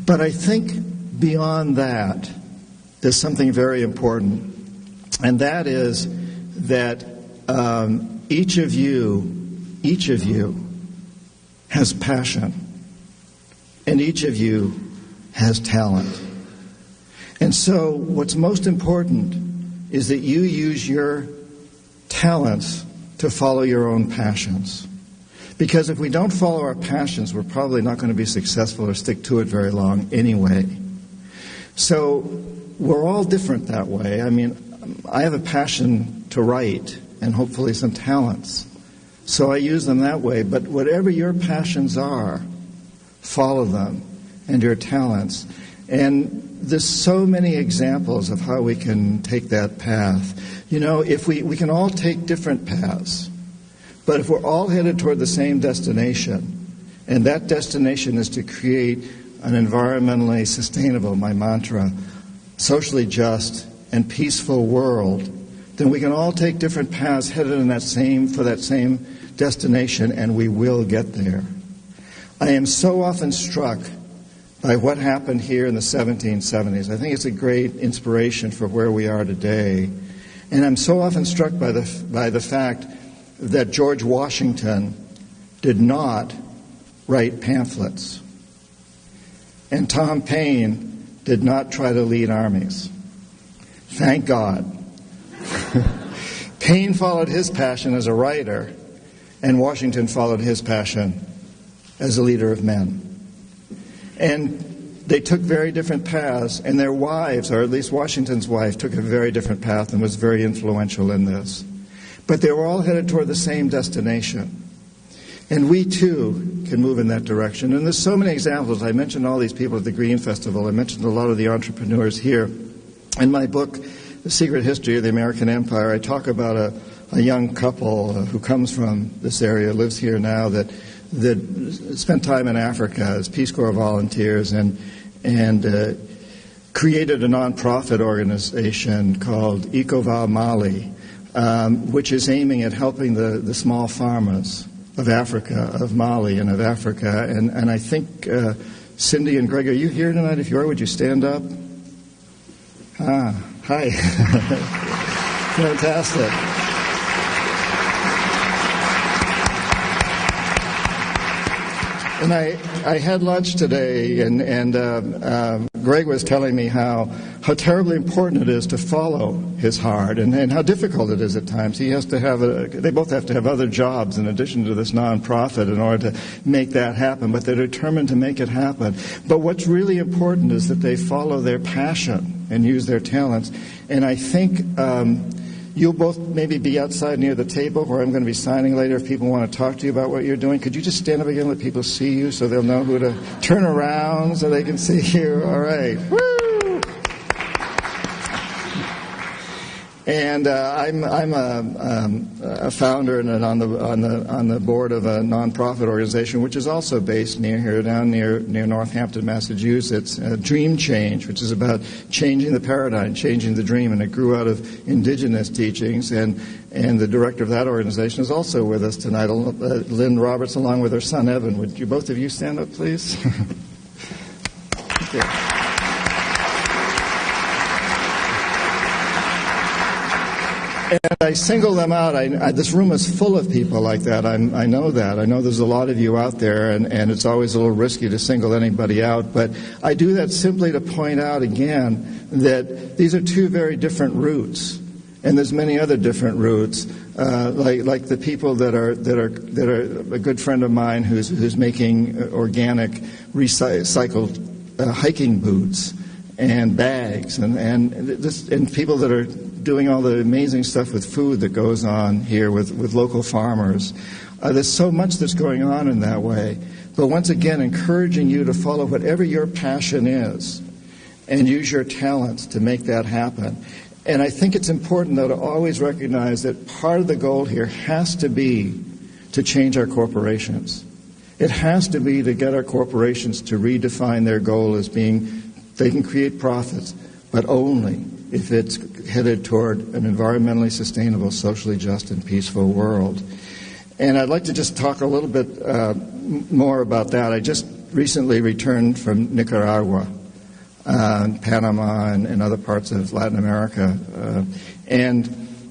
But I think beyond that, there's something very important, and that is that each of you has passion, and each of you has talent. And so what's most important is that you use your talents to follow your own passions. Because if we don't follow our passions, we're probably not going to be successful or stick to it very long anyway. So we're all different that way. I have a passion to write and hopefully some talents. So I use them that way. But whatever your passions are, follow them and your talents. And there's so many examples of how we can take that path. If we can all take different paths, but if we're all headed toward the same destination, and that destination is to create an environmentally sustainable, my mantra, socially just and peaceful world, then we can all take different paths headed in for that same destination, and we will get there. I am so often struck by what happened here in the 1770s. I think it's a great inspiration for where we are today. And I'm so often struck by the fact that George Washington did not write pamphlets. And Tom Paine did not try to lead armies. Thank God. Paine followed his passion as a writer, and Washington followed his passion as a leader of men. And they took very different paths, and their wives, or at least Washington's wife, took a very different path and was very influential in this. But they were all headed toward the same destination. And we, too, can move in that direction. And there's so many examples. I mentioned all these people at the Green Festival. I mentioned a lot of the entrepreneurs here. In my book, The Secret History of the American Empire, I talk about a young couple who comes from this area, lives here now, that spent time in Africa as Peace Corps volunteers and created a nonprofit organization called Ecova Mali, which is aiming at helping the small farmers of Africa, of Mali and of Africa. And I think Cindy and Greg, are you here tonight? If you are, would you stand up? Hi. Fantastic. And I had lunch today, and Greg was telling me how terribly important it is to follow his heart, and how difficult it is at times. He has to have they both have to have other jobs in addition to this nonprofit in order to make that happen, but they're determined to make it happen. But what's really important is that they follow their passion and use their talents. And I think you'll both maybe be outside near the table where I'm going to be signing later if people want to talk to you about what you're doing. Could you just stand up again and let people see you so they'll know who to turn around so they can see you? All right. Woo! And I'm a founder and on the board of a nonprofit organization, which is also based down near Northampton, Massachusetts. Dream Change, which is about changing the paradigm, changing the dream, and it grew out of indigenous teachings. And the director of that organization is also with us tonight, Lynn Roberts, along with her son Evan. Would you both of you stand up, please? Okay. And I single them out. This room is full of people like that. I know that. I know there's a lot of you out there, and it's always a little risky to single anybody out. But I do that simply to point out again that these are two very different routes, and there's many other different routes. Like the people that are a good friend of mine who's making organic recycled hiking boots and bags, and people that are doing all the amazing stuff with food that goes on here with local farmers. There's so much that's going on in that way. But once again, encouraging you to follow whatever your passion is and use your talents to make that happen. And I think it's important, though, to always recognize that part of the goal here has to be to change our corporations. It has to be to get our corporations to redefine their goal as being they can create profits, but only if it's headed toward an environmentally sustainable, socially just, and peaceful world. And I'd like to just talk a little bit more about that. I just recently returned from Nicaragua, Panama, and other parts of Latin America. And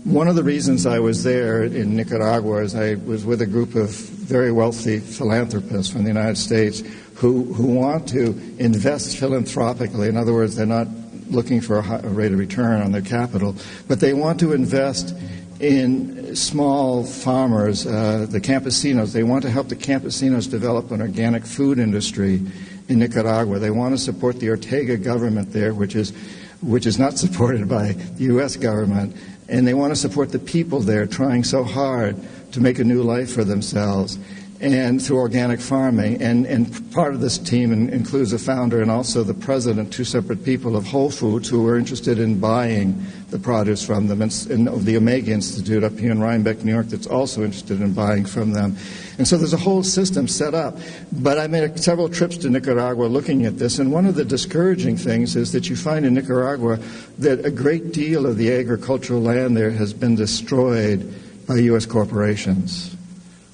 one of the reasons I was there in Nicaragua is I was with a group of very wealthy philanthropists from the United States who want to invest philanthropically. In other words, they're not looking for a rate of return on their capital, but they want to invest in small farmers, the campesinos. They want to help the campesinos develop an organic food industry in Nicaragua. They want to support the Ortega government there, which is not supported by the U.S. government, and they want to support the people there trying so hard to make a new life for themselves, and through organic farming. And part of this team includes a founder and also the president, two separate people of Whole Foods, who were interested in buying the produce from them, and the Omega Institute up here in Rhinebeck, New York, that's also interested in buying from them. And so there's a whole system set up. But I made several trips to Nicaragua looking at this, and one of the discouraging things is that you find in Nicaragua that a great deal of the agricultural land there has been destroyed by U.S. corporations,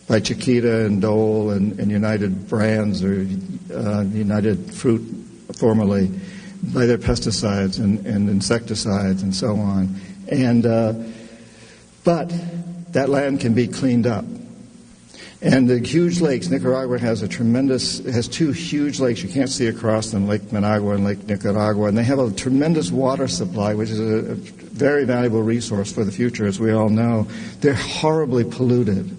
by Chiquita and Dole and United Brands, or United Fruit formerly, by their pesticides and insecticides and so on. But that land can be cleaned up. And the huge lakes, Nicaragua has two huge lakes. You can't see across them, Lake Managua and Lake Nicaragua. And they have a tremendous water supply, which is a very valuable resource for the future, as we all know. They're horribly polluted.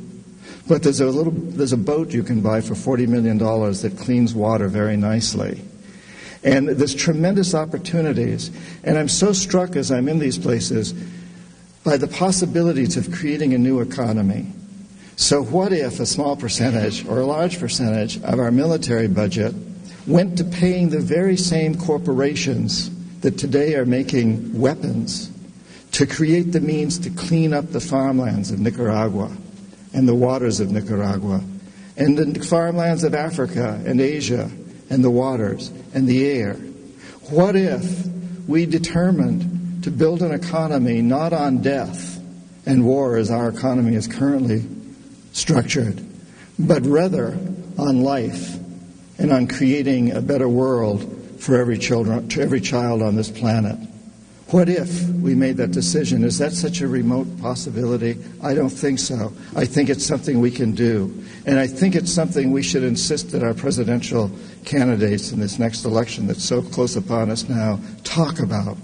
But there's a boat you can buy for $40 million that cleans water very nicely. And there's tremendous opportunities. And I'm so struck as I'm in these places by the possibilities of creating a new economy. So what if a small percentage or a large percentage of our military budget went to paying the very same corporations that today are making weapons to create the means to clean up the farmlands of Nicaragua and the waters of Nicaragua and the farmlands of Africa and Asia and the waters and the air? What if we determined to build an economy not on death and war as our economy is currently structured, but rather on life and on creating a better world for every child on this planet? What if we made that decision? Is that such a remote possibility? I don't think so. I think it's something we can do. And I think it's something we should insist that our presidential candidates in this next election that's so close upon us now talk about,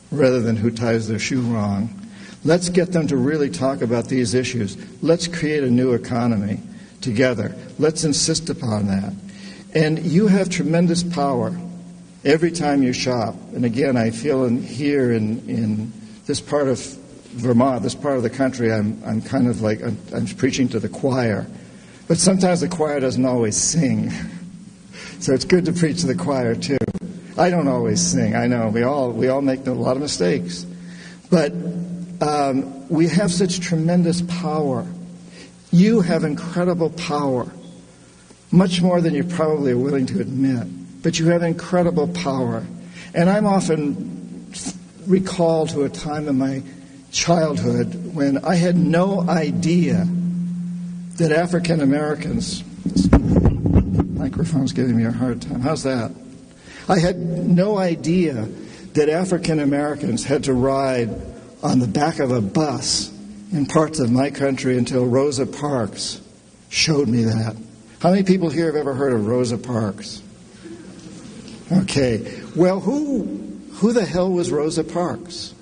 rather than who ties their shoe wrong. Let's get them to really talk about these issues. Let's create a new economy together. Let's insist upon that. And you have tremendous power every time you shop. And again, I feel here in this part of Vermont, this part of the country, I'm kind of like I'm preaching to the choir. But sometimes the choir doesn't always sing. So it's good to preach to the choir too. I don't always sing. I know we all make a lot of mistakes. But we have such tremendous power. You have incredible power, much more than you probably are willing to admit. But you have incredible power. And I'm often recalled to a time in my childhood when I had no idea that African Americans... This microphone's giving me a hard time. How's that? I had no idea that African Americans had to ride on the back of a bus in parts of my country until Rosa Parks showed me that. How many people here have ever heard of Rosa Parks? Okay. Well, who the hell was Rosa Parks?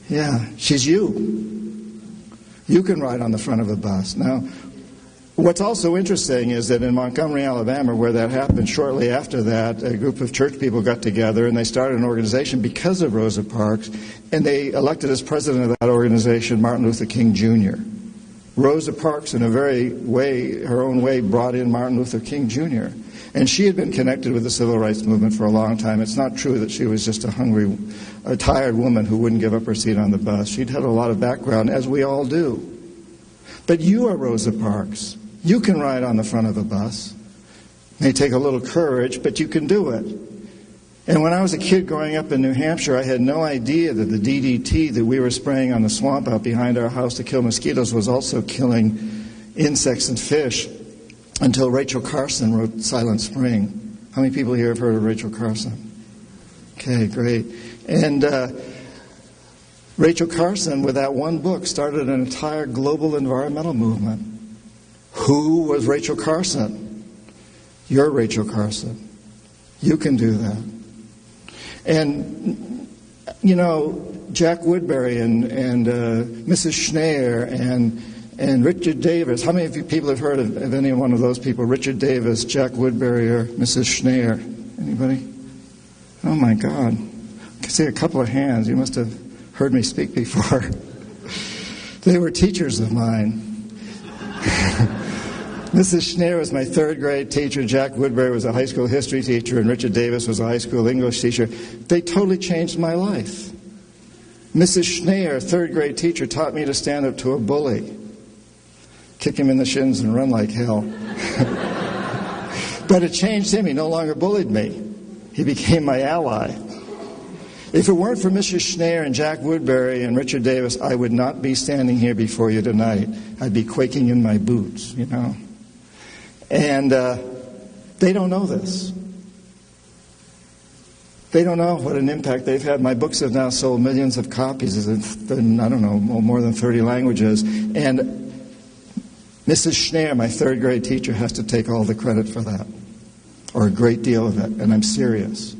Yeah, she's you. You can ride on the front of a bus. Now, what's also interesting is that in Montgomery, Alabama, where that happened, shortly after that, a group of church people got together and they started an organization because of Rosa Parks, and they elected as president of that organization Martin Luther King Jr. Rosa Parks, in her own way, brought in Martin Luther King Jr. And she had been connected with the civil rights movement for a long time. It's not true that she was just a tired woman who wouldn't give up her seat on the bus. She'd had a lot of background, as we all do. But you are Rosa Parks. You can ride on the front of a bus. It may take a little courage, but you can do it. And when I was a kid growing up in New Hampshire, I had no idea that the DDT that we were spraying on the swamp out behind our house to kill mosquitoes was also killing insects and fish until Rachel Carson wrote Silent Spring. How many people here have heard of Rachel Carson? Okay, great. And Rachel Carson, with that one book, started an entire global environmental movement. Who was Rachel Carson? You're Rachel Carson. You can do that. And, you know, Jack Woodbury and Mrs. Schneer and Richard Davis. How many of you people have heard of any one of those people? Richard Davis, Jack Woodbury, or Mrs. Schneer? Anybody? Oh, my God. I can see a couple of hands. You must have heard me speak before. They were teachers of mine. Mrs. Schneer was my third grade teacher. Jack Woodbury was a high school history teacher, and Richard Davis was a high school English teacher. They totally changed my life. Mrs. Schneer, third grade teacher, taught me to stand up to a bully, kick him in the shins and run like hell. But it changed him. He no longer bullied me. He became my ally. If it weren't for Mrs. Schneer and Jack Woodbury and Richard Davis, I would not be standing here before you tonight. I'd be quaking in my boots, you know. And they don't know this. They don't know what an impact they've had. My books have now sold millions of copies in, I don't know, more than 30 languages. And Mrs. Schneer, my third grade teacher, has to take all the credit for that, or a great deal of it, and I'm serious.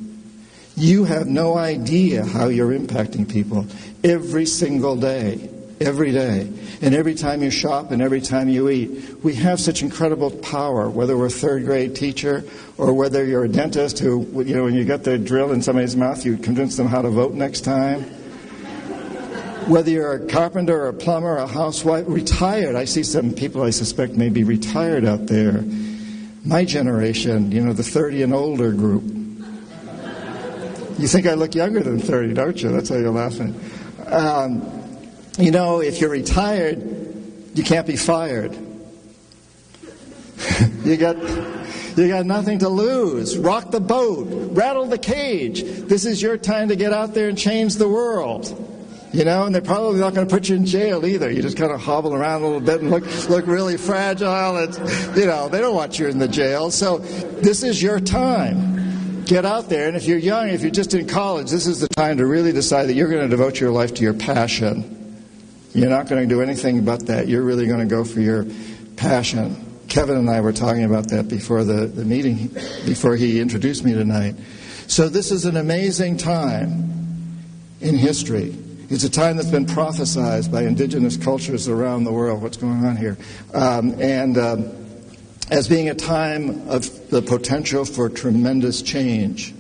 You have no idea how you're impacting people every single day, every day. And every time you shop and every time you eat, we have such incredible power, whether we're a third grade teacher or whether you're a dentist who, you know, when you get the drill in somebody's mouth, you convince them how to vote next time. Whether you're a carpenter or a plumber or a housewife, retired. I see some people I suspect may be retired out there. My generation, you know, the 30 and older group. You think I look younger than 30, don't you? That's why you're laughing. You know, if you're retired, you can't be fired. You got nothing to lose. Rock the boat. Rattle the cage. This is your time to get out there and change the world. You know, and they're probably not going to put you in jail either. You just kind of hobble around a little bit and look really fragile. It's, you know, they don't want you in the jail. So this is your time. Get out there. And if you're young, if you're just in college, this is the time to really decide that you're going to devote your life to your passion. You're not going to do anything but that. You're really going to go for your passion. Kevin and I were talking about that before the meeting, before he introduced me tonight. So this is an amazing time in history. It's a time that's been prophesized by indigenous cultures around the world. What's going on here? As being a time of the potential for tremendous change.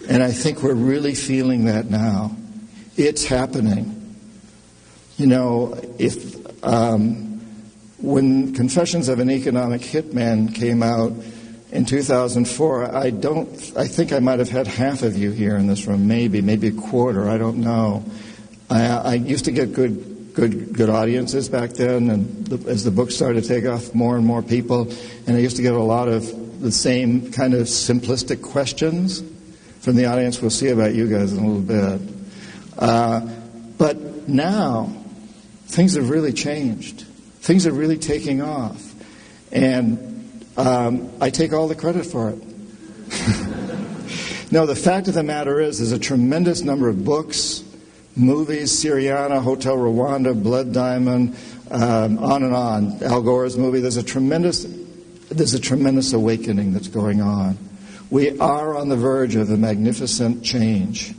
And I think we're really feeling that now. It's happening. You know, when Confessions of an Economic Hitman came out, in 2004. I think I might have had half of you here in this room, maybe a quarter. I don't know. I used to get good audiences back then, and as the book started to take off, more and more people, and I used to get a lot of the same kind of simplistic questions from the audience. We'll see about you guys in a little bit. But now, things have really changed. Things are really taking off. And I take all the credit for it. No, the fact of the matter is, there's a tremendous number of books, movies, Syriana, Hotel Rwanda, Blood Diamond, on and on. Al Gore's movie. There's a tremendous awakening that's going on. We are on the verge of a magnificent change.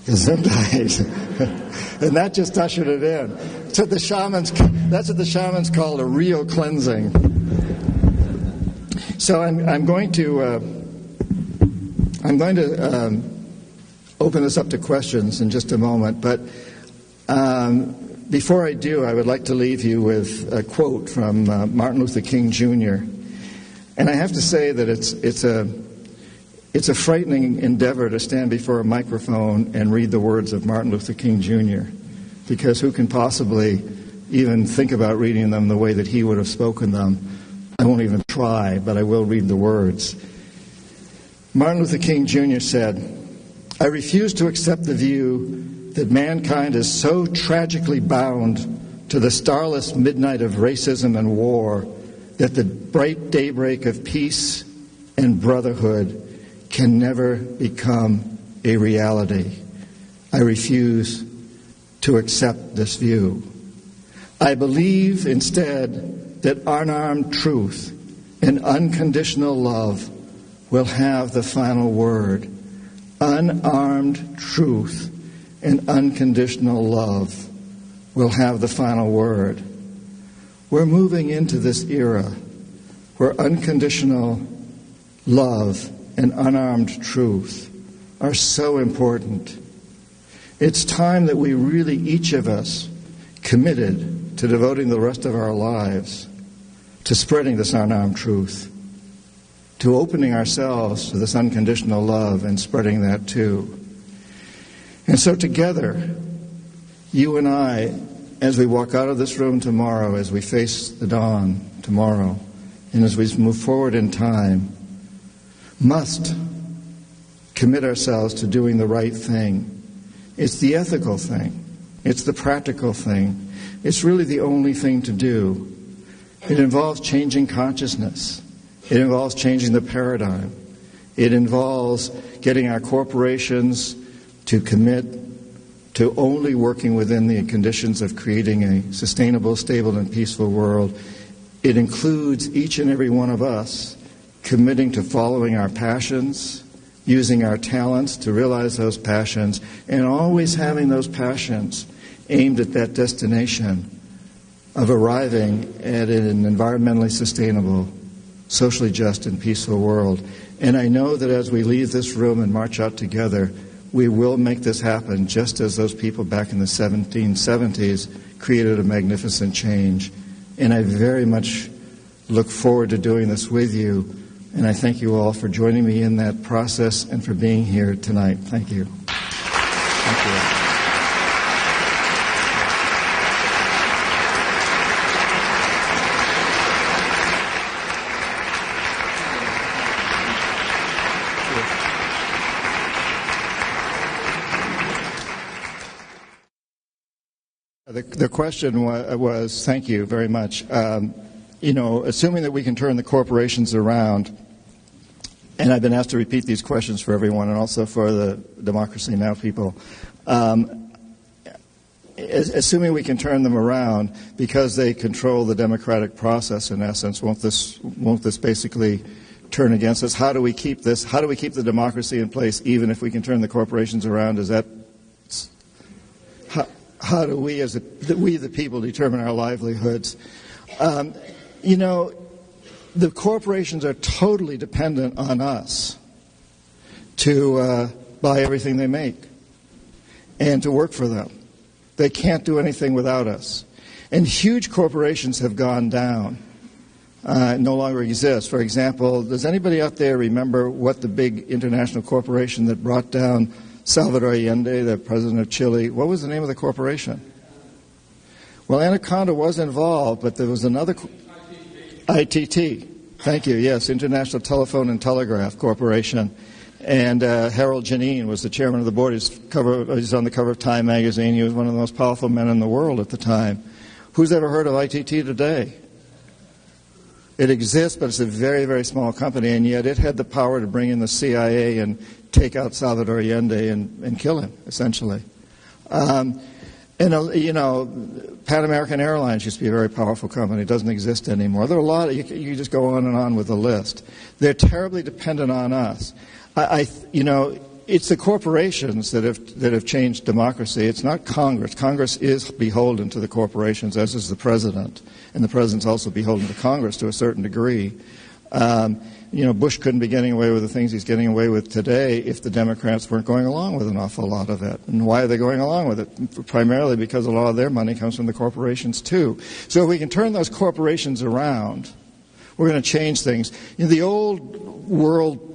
Gesundheit. And that just ushered it in. That's what the shamans call a real cleansing. So I'm going to open this up to questions in just a moment. But before I do, I would like to leave you with a quote from Martin Luther King Jr. And I have to say that it's a frightening endeavor to stand before a microphone and read the words of Martin Luther King Jr., because who can possibly even think about reading them the way that he would have spoken them? I won't even try, but I will read the words. Martin Luther King Jr. said, "I refuse to accept the view that mankind is so tragically bound to the starless midnight of racism and war that the bright daybreak of peace and brotherhood can never become a reality. I refuse to accept this view. I believe instead that unarmed truth and unconditional love will have the final word. Unarmed truth and unconditional love will have the final word." We're moving into this era where unconditional love and unarmed truth are so important. It's time that we really, each of us, committed to devoting the rest of our lives to spreading this unarmed truth, to opening ourselves to this unconditional love and spreading that too. And so together, you and I, as we walk out of this room tomorrow, as we face the dawn tomorrow, and as we move forward in time, must commit ourselves to doing the right thing. It's the ethical thing. It's the practical thing. It's really the only thing to do. It involves changing consciousness. It involves changing the paradigm. It involves getting our corporations to commit to only working within the conditions of creating a sustainable, stable, and peaceful world. It includes each and every one of us committing to following our passions, using our talents to realize those passions, and always having those passions aimed at that destination of arriving at an environmentally sustainable, socially just, and peaceful world. And I know that as we leave this room and march out together, we will make this happen, just as those people back in the 1770s created a magnificent change. And I very much look forward to doing this with you. And I thank you all for joining me in that process and for being here tonight. Thank you. Thank you. The question was, thank you very much. Assuming that we can turn the corporations around, and I've been asked to repeat these questions for everyone and also for the Democracy Now! People. Assuming we can turn them around because they control the democratic process, in essence, won't this basically turn against us? How do we keep this? How do we keep the democracy in place even if we can turn the corporations around? Is that how do we, we the people, determine our livelihoods? The corporations are totally dependent on us to buy everything they make and to work for them. They can't do anything without us. And huge corporations have gone down. no longer exists. For example, does anybody out there remember what the big international corporation that brought down Salvador Allende, the president of Chile, what was the name of the corporation? Well, Anaconda was involved, but there was another... ITT. Thank you. Yes, International Telephone and Telegraph Corporation. And Harold Janine was the chairman of the board. He's on the cover of Time magazine. He was one of the most powerful men in the world at the time. Who's ever heard of ITT today? It exists, but it's a very, very small company, and yet it had the power to bring in the CIA and take out Salvador Allende and kill him, essentially. And, Pan American Airlines used to be a very powerful company. It doesn't exist anymore. There are a lot of, you just go on and on with the list. They're terribly dependent on us. It's the corporations that have changed democracy. It's not Congress. Congress is beholden to the corporations, as is the president. And the president's also beholden to Congress to a certain degree. Bush couldn't be getting away with the things he's getting away with today if the Democrats weren't going along with an awful lot of it. And why are they going along with it? Primarily because a lot of their money comes from the corporations, too. So if we can turn those corporations around, we're going to change things. The old world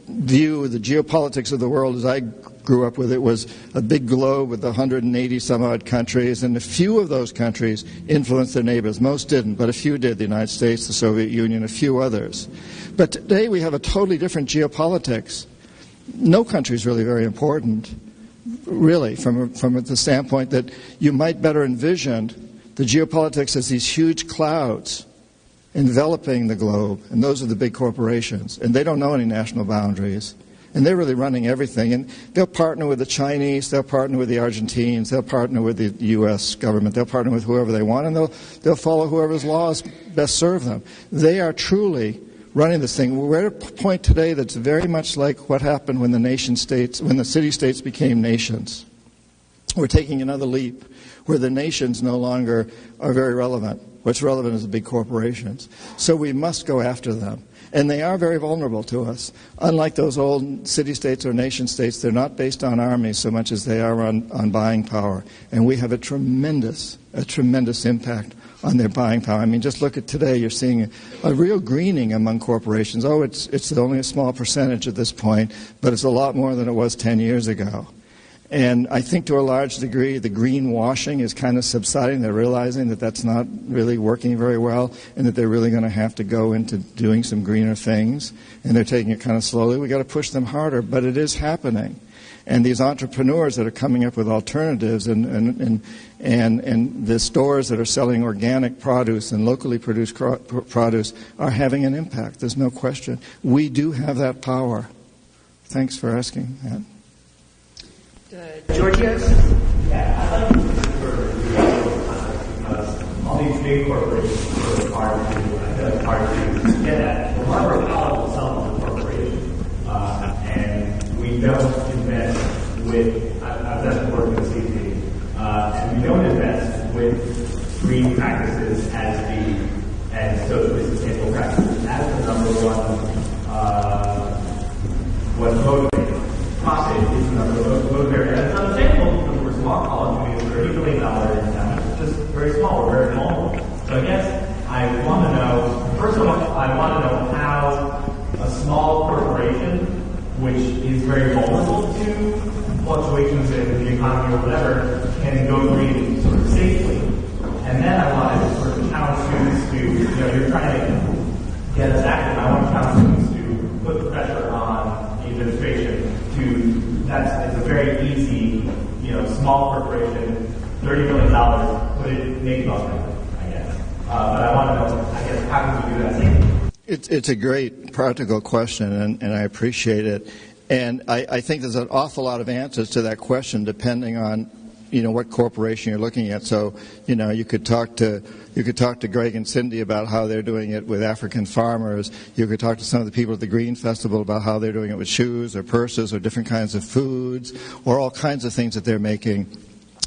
view, the geopolitics of the world as I grew up with it, was a big globe with 180 some odd countries, and a few of those countries influenced their neighbors. Most didn't, but a few did. The United States, the Soviet Union, a few others. But today we have a totally different geopolitics. No country is really very important, really, from the standpoint that you might better envision the geopolitics as these huge clouds enveloping the globe, and those are the big corporations, and they don't know any national boundaries, and they're really running everything, and they'll partner with the Chinese, they'll partner with the Argentines, they'll partner with the U.S. government, they'll partner with whoever they want, and they'll follow whoever's laws best serve them. They are truly running this thing. We're at a point today that's very much like what happened when when the city-states became nations. We're taking another leap where the nations no longer are very relevant. What's relevant is the big corporations. So we must go after them. And they are very vulnerable to us. Unlike those old city-states or nation-states, they're not based on armies so much as they are on buying power. And we have a tremendous impact on their buying power. I mean, just look at today. You're seeing a real greening among corporations. Oh, it's only a small percentage at this point, but it's a lot more than it was 10 years ago. And I think to a large degree the greenwashing is kind of subsiding. They're realizing that that's not really working very well and that they're really going to have to go into doing some greener things. And they're taking it kind of slowly. We've got to push them harder, but it is happening. And these entrepreneurs that are coming up with alternatives and the stores that are selling organic produce and locally produced produce are having an impact. There's no question. We do have that power. Thanks for asking that. Georgios? Yeah, I'd like to because all these big corporations are hard to get at. Well, Marlboro College itself is a corporation, and we don't invest with, I've done work in the CT, and we don't invest with green practices as socially sustainable practices as the number one, what's motivated. Profit is the number of motivator. And it's understandable because we're a small college, we have $30 billion endowment. It's just very small, we're very vulnerable. So I guess I want to know, first of all, I want to know how a small corporation, which is very vulnerable to fluctuations in the economy or whatever, can go green sort of safely. And then I want to sort of challenge students to, you're trying to get us active. I want to challenge students to put the pressure on the administration it's a very easy, small corporation, $30 million, put it naked on it, I guess. But I want to know, I guess, how can we do that safely? It's a great practical question, and I appreciate it. And I think there's an awful lot of answers to that question depending on, what corporation you're looking at. So, you could talk to Greg and Cindy about how they're doing it with African farmers. You could talk to some of the people at the Green Festival about how they're doing it with shoes or purses or different kinds of foods or all kinds of things that they're making.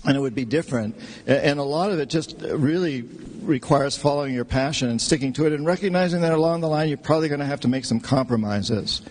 And it would be different. And a lot of it just really requires following your passion and sticking to it and recognizing that along the line you're probably going to have to make some compromises.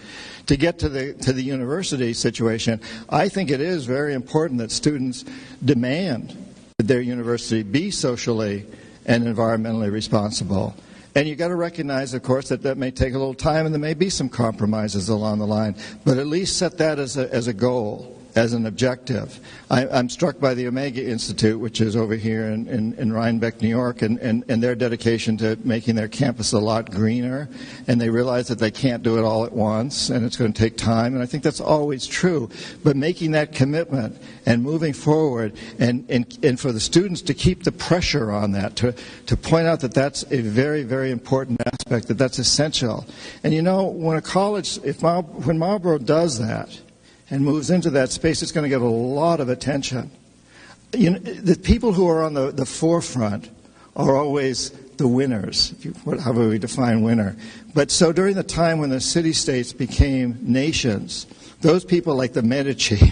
To get to the university situation, I think it is very important that students demand that their university be socially and environmentally responsible. And you've got to recognize, of course, that that may take a little time and there may be some compromises along the line. But at least set that as a goal, as an objective. I'm struck by the Omega Institute, which is over here in Rhinebeck, New York, and their dedication to making their campus a lot greener. And they realize that they can't do it all at once, and it's going to take time. And I think that's always true. But making that commitment and moving forward, and for the students to keep the pressure on that, to point out that that's a very, very important aspect, that's essential. And you know, when a college, when Marlboro does that, and moves into that space, it's going to get a lot of attention. You know, the people who are on the forefront are always the winners, however we define winner. But so during the time when the city-states became nations, those people like the Medici,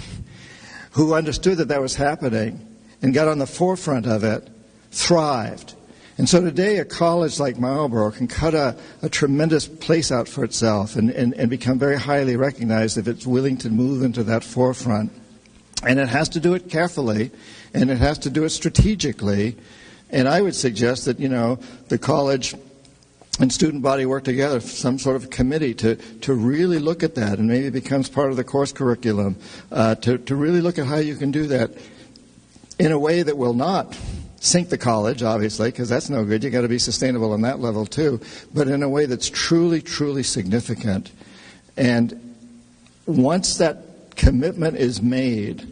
who understood that was happening and got on the forefront of it, thrived. And so today a college like Marlboro can cut a tremendous place out for itself and become very highly recognized if it's willing to move into that forefront. And it has to do it carefully, and it has to do it strategically. And I would suggest that, you know, the college and student body work together, some sort of committee to really look at that, and maybe it becomes part of the course curriculum, to really look at how you can do that in a way that will not sink the college, obviously, because that's no good. You've got to be sustainable on that level, too, but in a way that's truly, truly significant. And once that commitment is made,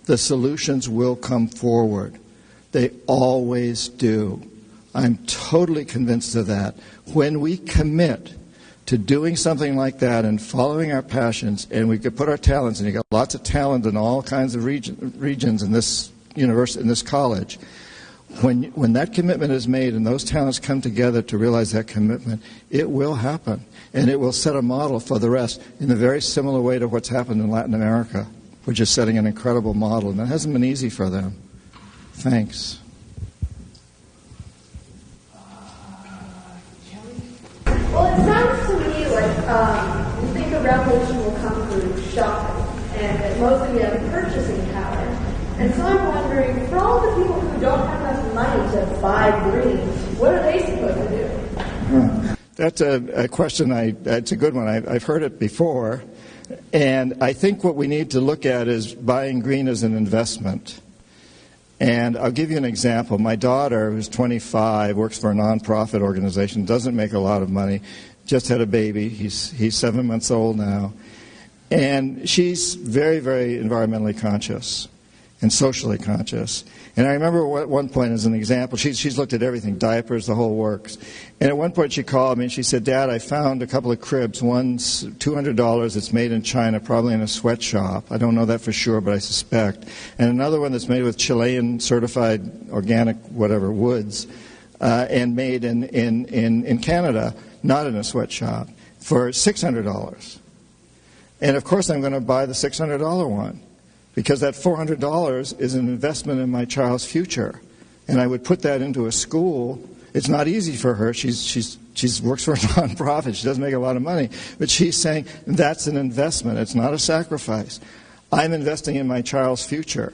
the solutions will come forward. They always do. I'm totally convinced of that. When we commit to doing something like that and following our passions, and we could put our talents, and you've got lots of talent in all kinds of regions in this university, in this college, when that commitment is made and those talents come together to realize that commitment, it will happen. And it will set a model for the rest in a very similar way to what's happened in Latin America, which is setting an incredible model. And it hasn't been easy for them. Thanks. Well, it sounds to me like you think a revolution will come through shopping, and that mostly you have purchasing power. And so I'm wondering, for all the people who don't have enough money to buy green, what are they supposed to do? That's a question, it's a good one. I've heard it before. And I think what we need to look at is buying green as an investment. And I'll give you an example. My daughter, who's 25, works for a nonprofit organization, doesn't make a lot of money, just had a baby. He's 7 months old now. And she's very, very environmentally conscious and socially conscious. And I remember at one point, as an example, she's looked at everything, diapers, the whole works. And at one point she called me and she said, "Dad, I found a couple of cribs. One's $200. It's made in China, probably in a sweatshop. I don't know that for sure, but I suspect. And another one that's made with Chilean certified organic whatever woods, and made in Canada, not in a sweatshop, for $600. And of course I'm going to buy the $600 one, because that $400 is an investment in my child's future. And I would put that into a school. It's not easy for her. She works for a nonprofit. She doesn't make a lot of money. But she's saying that's an investment. It's not a sacrifice. I'm investing in my child's future.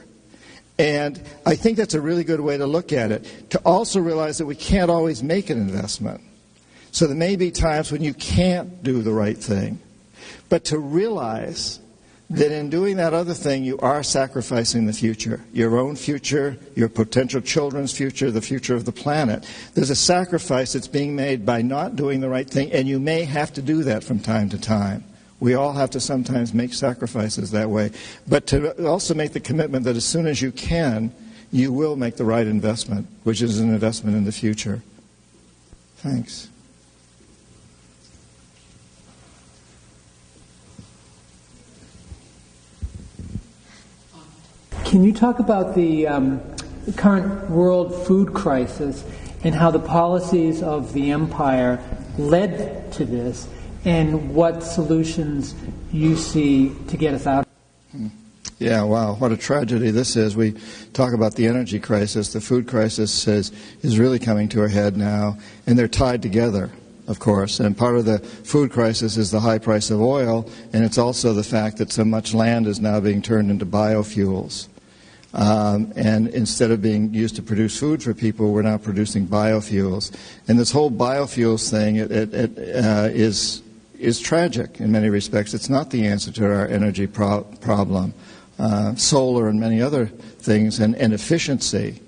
And I think that's a really good way to look at it, to also realize that we can't always make an investment. So there may be times when you can't do the right thing. But to realize that in doing that other thing, you are sacrificing the future, your own future, your potential children's future, the future of the planet. There's a sacrifice that's being made by not doing the right thing, and you may have to do that from time to time. We all have to sometimes make sacrifices that way. But to also make the commitment that as soon as you can, you will make the right investment, which is an investment in the future. Thanks. Can you talk about the current world food crisis and how the policies of the empire led to this, and what solutions you see to get us out? Yeah, wow, what a tragedy this is. We talk about the energy crisis. The food crisis is really coming to a head now, and they're tied together, of course. And part of the food crisis is the high price of oil, and it's also the fact that so much land is now being turned into biofuels. And instead of being used to produce food for people, we're now producing biofuels. And this whole biofuels thing is tragic in many respects. It's not the answer to our energy problem. Solar and many other things and efficiency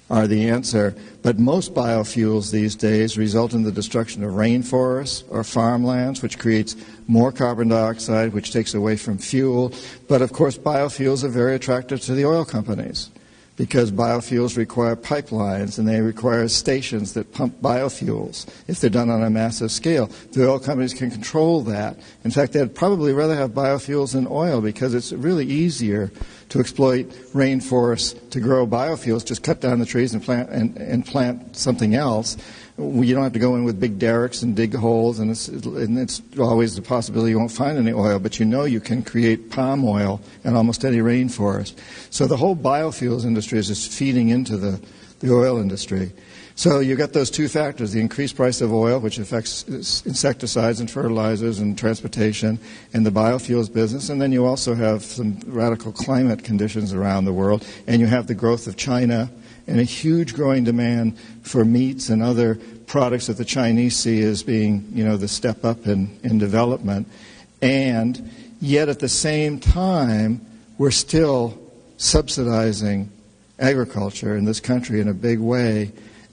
are the answer. But most biofuels these days result in the destruction of rainforests or farmlands, which creates more carbon dioxide, which takes away from fuel. But of course, biofuels are very attractive to the oil companies because biofuels require pipelines and they require stations that pump biofuels if they're done on a massive scale. The oil companies can control that. In fact, they'd probably rather have biofuels than oil because it's really easier to exploit rainforests to grow biofuels. Just cut down the trees and plant something else. You don't have to go in with big derricks and dig holes, and it's always the possibility you won't find any oil, but you know you can create palm oil in almost any rainforest. So the whole biofuels industry is just feeding into the oil industry. So you've got those two factors, the increased price of oil, which affects insecticides and fertilizers and transportation, and the biofuels business. And then you also have some radical climate conditions around the world, and you have the growth of China and a huge growing demand for meats and other products that the Chinese see as being, the step up in development. And yet at the same time, we're still subsidizing agriculture in this country in a big way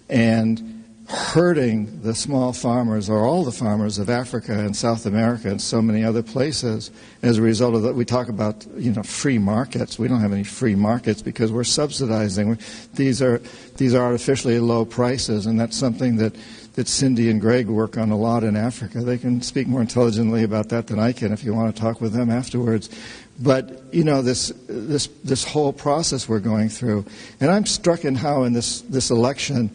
and hurting the small farmers or all the farmers of Africa and South America and so many other places as a result of that. We talk about, free markets. We don't have any free markets because we're subsidizing. These are artificially low prices, and that's something that Cindy and Greg work on a lot in Africa. They can speak more intelligently about that than I can if you want to talk with them afterwards. But, this whole process we're going through, and I'm struck in how in this election,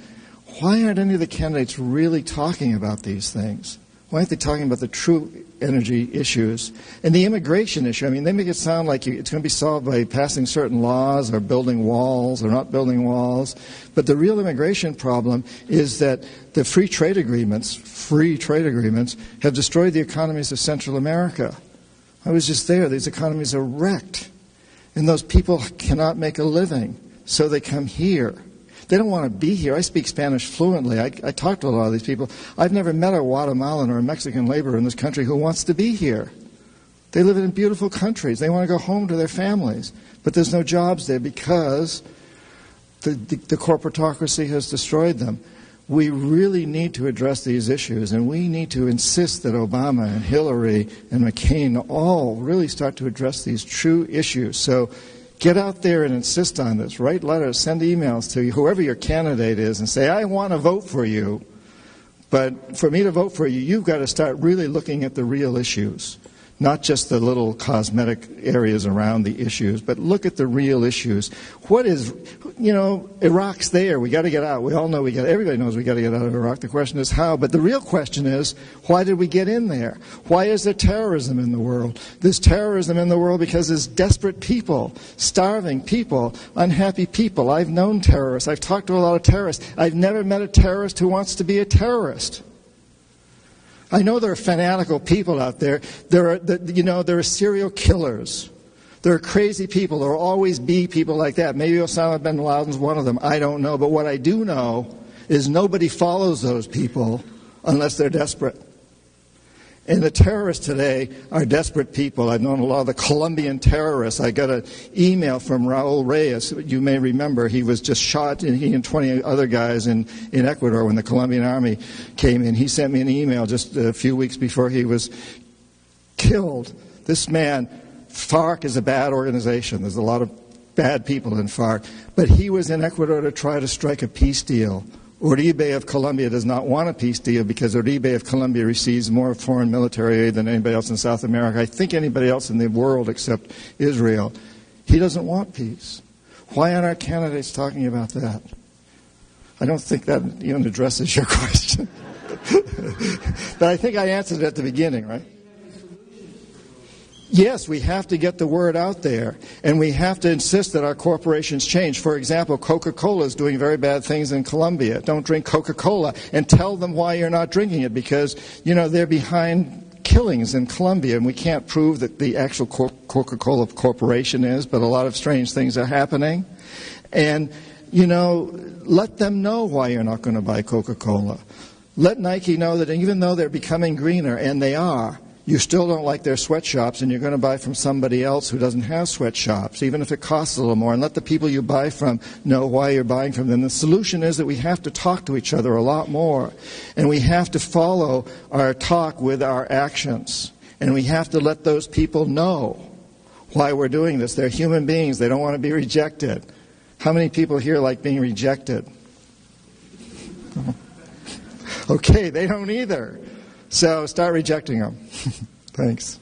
why aren't any of the candidates really talking about these things? Why aren't they talking about the true energy issues? And the immigration issue, they make it sound like it's going to be solved by passing certain laws or building walls or not building walls. But the real immigration problem is that the free trade agreements have destroyed the economies of Central America. I was just there. These economies are wrecked. And those people cannot make a living, so they come here. They don't want to be here. I speak Spanish fluently. I talk to a lot of these people. I've never met a Guatemalan or a Mexican laborer in this country who wants to be here. They live in beautiful countries. They want to go home to their families. But there's no jobs there because the corporatocracy has destroyed them. We really need to address these issues, and we need to insist that Obama and Hillary and McCain all really start to address these true issues. So get out there and insist on this. Write letters, send emails to whoever your candidate is and say, I want to vote for you. But for me to vote for you, you've got to start really looking at the real issues, not just the little cosmetic areas around the issues, but look at the real issues. What is, Iraq's there. We got to get out. We all know everybody knows we got to get out of Iraq. The question is how. But the real question is, why did we get in there? Why is there terrorism in the world? There's terrorism in the world because there's desperate people, starving people, unhappy people. I've known terrorists. I've talked to a lot of terrorists. I've never met a terrorist who wants to be a terrorist. I know there are fanatical people out there. There are serial killers. There are crazy people. There will always be people like that. Maybe Osama bin Laden's one of them. I don't know. But what I do know is nobody follows those people unless they're desperate. And the terrorists today are desperate people. I've known a lot of the Colombian terrorists. I got an email from Raul Reyes. You may remember he was just shot, and he and 20 other guys in Ecuador when the Colombian army came in. He sent me an email just a few weeks before he was killed. This man, FARC is a bad organization. There's a lot of bad people in FARC. But he was in Ecuador to try to strike a peace deal. Uribe of Colombia does not want a peace deal because Uribe of Colombia receives more foreign military aid than anybody else in South America. I think anybody else in the world except Israel. He doesn't want peace. Why aren't our candidates talking about that? I don't think that even addresses your question. But I think I answered it at the beginning, right? Yes, we have to get the word out there, and we have to insist that our corporations change. For example, Coca-Cola is doing very bad things in Colombia. Don't drink Coca-Cola, and tell them why you're not drinking it, because, they're behind killings in Colombia, and we can't prove that the actual Coca-Cola Corporation is, but a lot of strange things are happening. And, let them know why you're not going to buy Coca-Cola. Let Nike know that even though they're becoming greener, and they are, you still don't like their sweatshops, and you're going to buy from somebody else who doesn't have sweatshops, even if it costs a little more. And let the people you buy from know why you're buying from them. The solution is that we have to talk to each other a lot more. And we have to follow our talk with our actions. And we have to let those people know why we're doing this. They're human beings. They don't want to be rejected. How many people here like being rejected? Okay, they don't either. So start rejecting them. Thanks.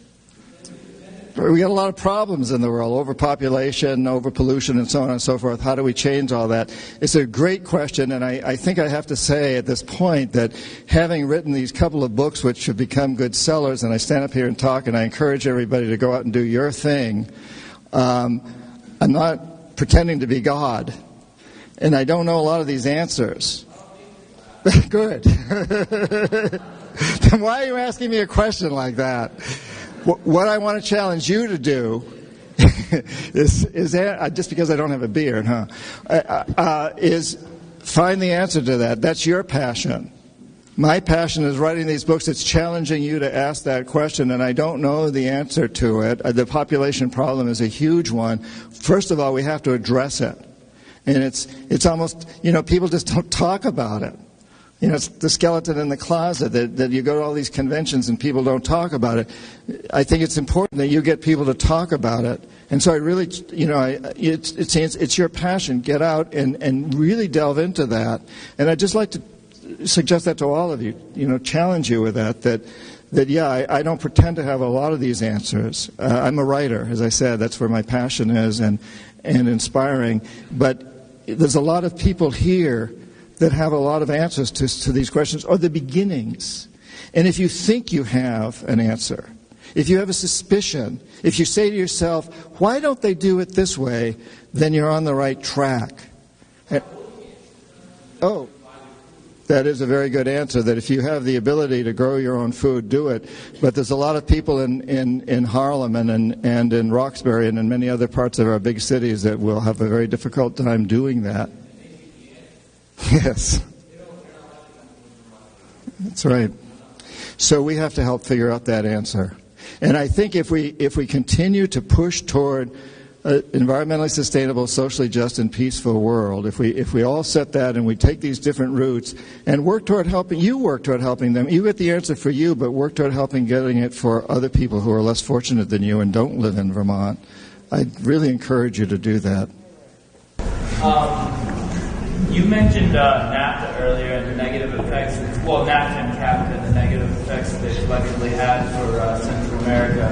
We got a lot of problems in the world, overpopulation, overpollution, and so on and so forth. How do we change all that? It's a great question, and I think I have to say at this point that having written these couple of books which have become good sellers, and I stand up here and talk, and I encourage everybody to go out and do your thing, I'm not pretending to be God, and I don't know a lot of these answers. Good. Then why are you asking me a question like that? What I want to challenge you to do is just because I don't have a beard, is find the answer to that. That's your passion. My passion is writing these books. It's challenging you to ask that question, and I don't know the answer to it. The population problem is a huge one. First of all, we have to address it. And it's almost, people just don't talk about it. It's the skeleton in the closet that you go to all these conventions and people don't talk about it. I think it's important that you get people to talk about it. And so I really, it's your passion. Get out and really delve into that. And I'd just like to suggest that to all of you, challenge you with that I don't pretend to have a lot of these answers. I'm a writer, as I said. That's where my passion is and inspiring. But there's a lot of people here that have a lot of answers to these questions, or the beginnings. And if you think you have an answer, if you have a suspicion, if you say to yourself, why don't they do it this way, then you're on the right track. That is a very good answer, that if you have the ability to grow your own food, do it. But there's a lot of people in Harlem and in Roxbury and in many other parts of our big cities that will have a very difficult time doing that. Yes. That's right. So we have to help figure out that answer. And I think if we continue to push toward an environmentally sustainable, socially just, and peaceful world, if we all set that and we take these different routes and work toward helping them, you get the answer for you, but work toward getting it for other people who are less fortunate than you and don't live in Vermont. I'd really encourage you to do that. You mentioned NAFTA earlier and the negative effects, NAFTA and CAFTA and the negative effects they collectively had for Central America.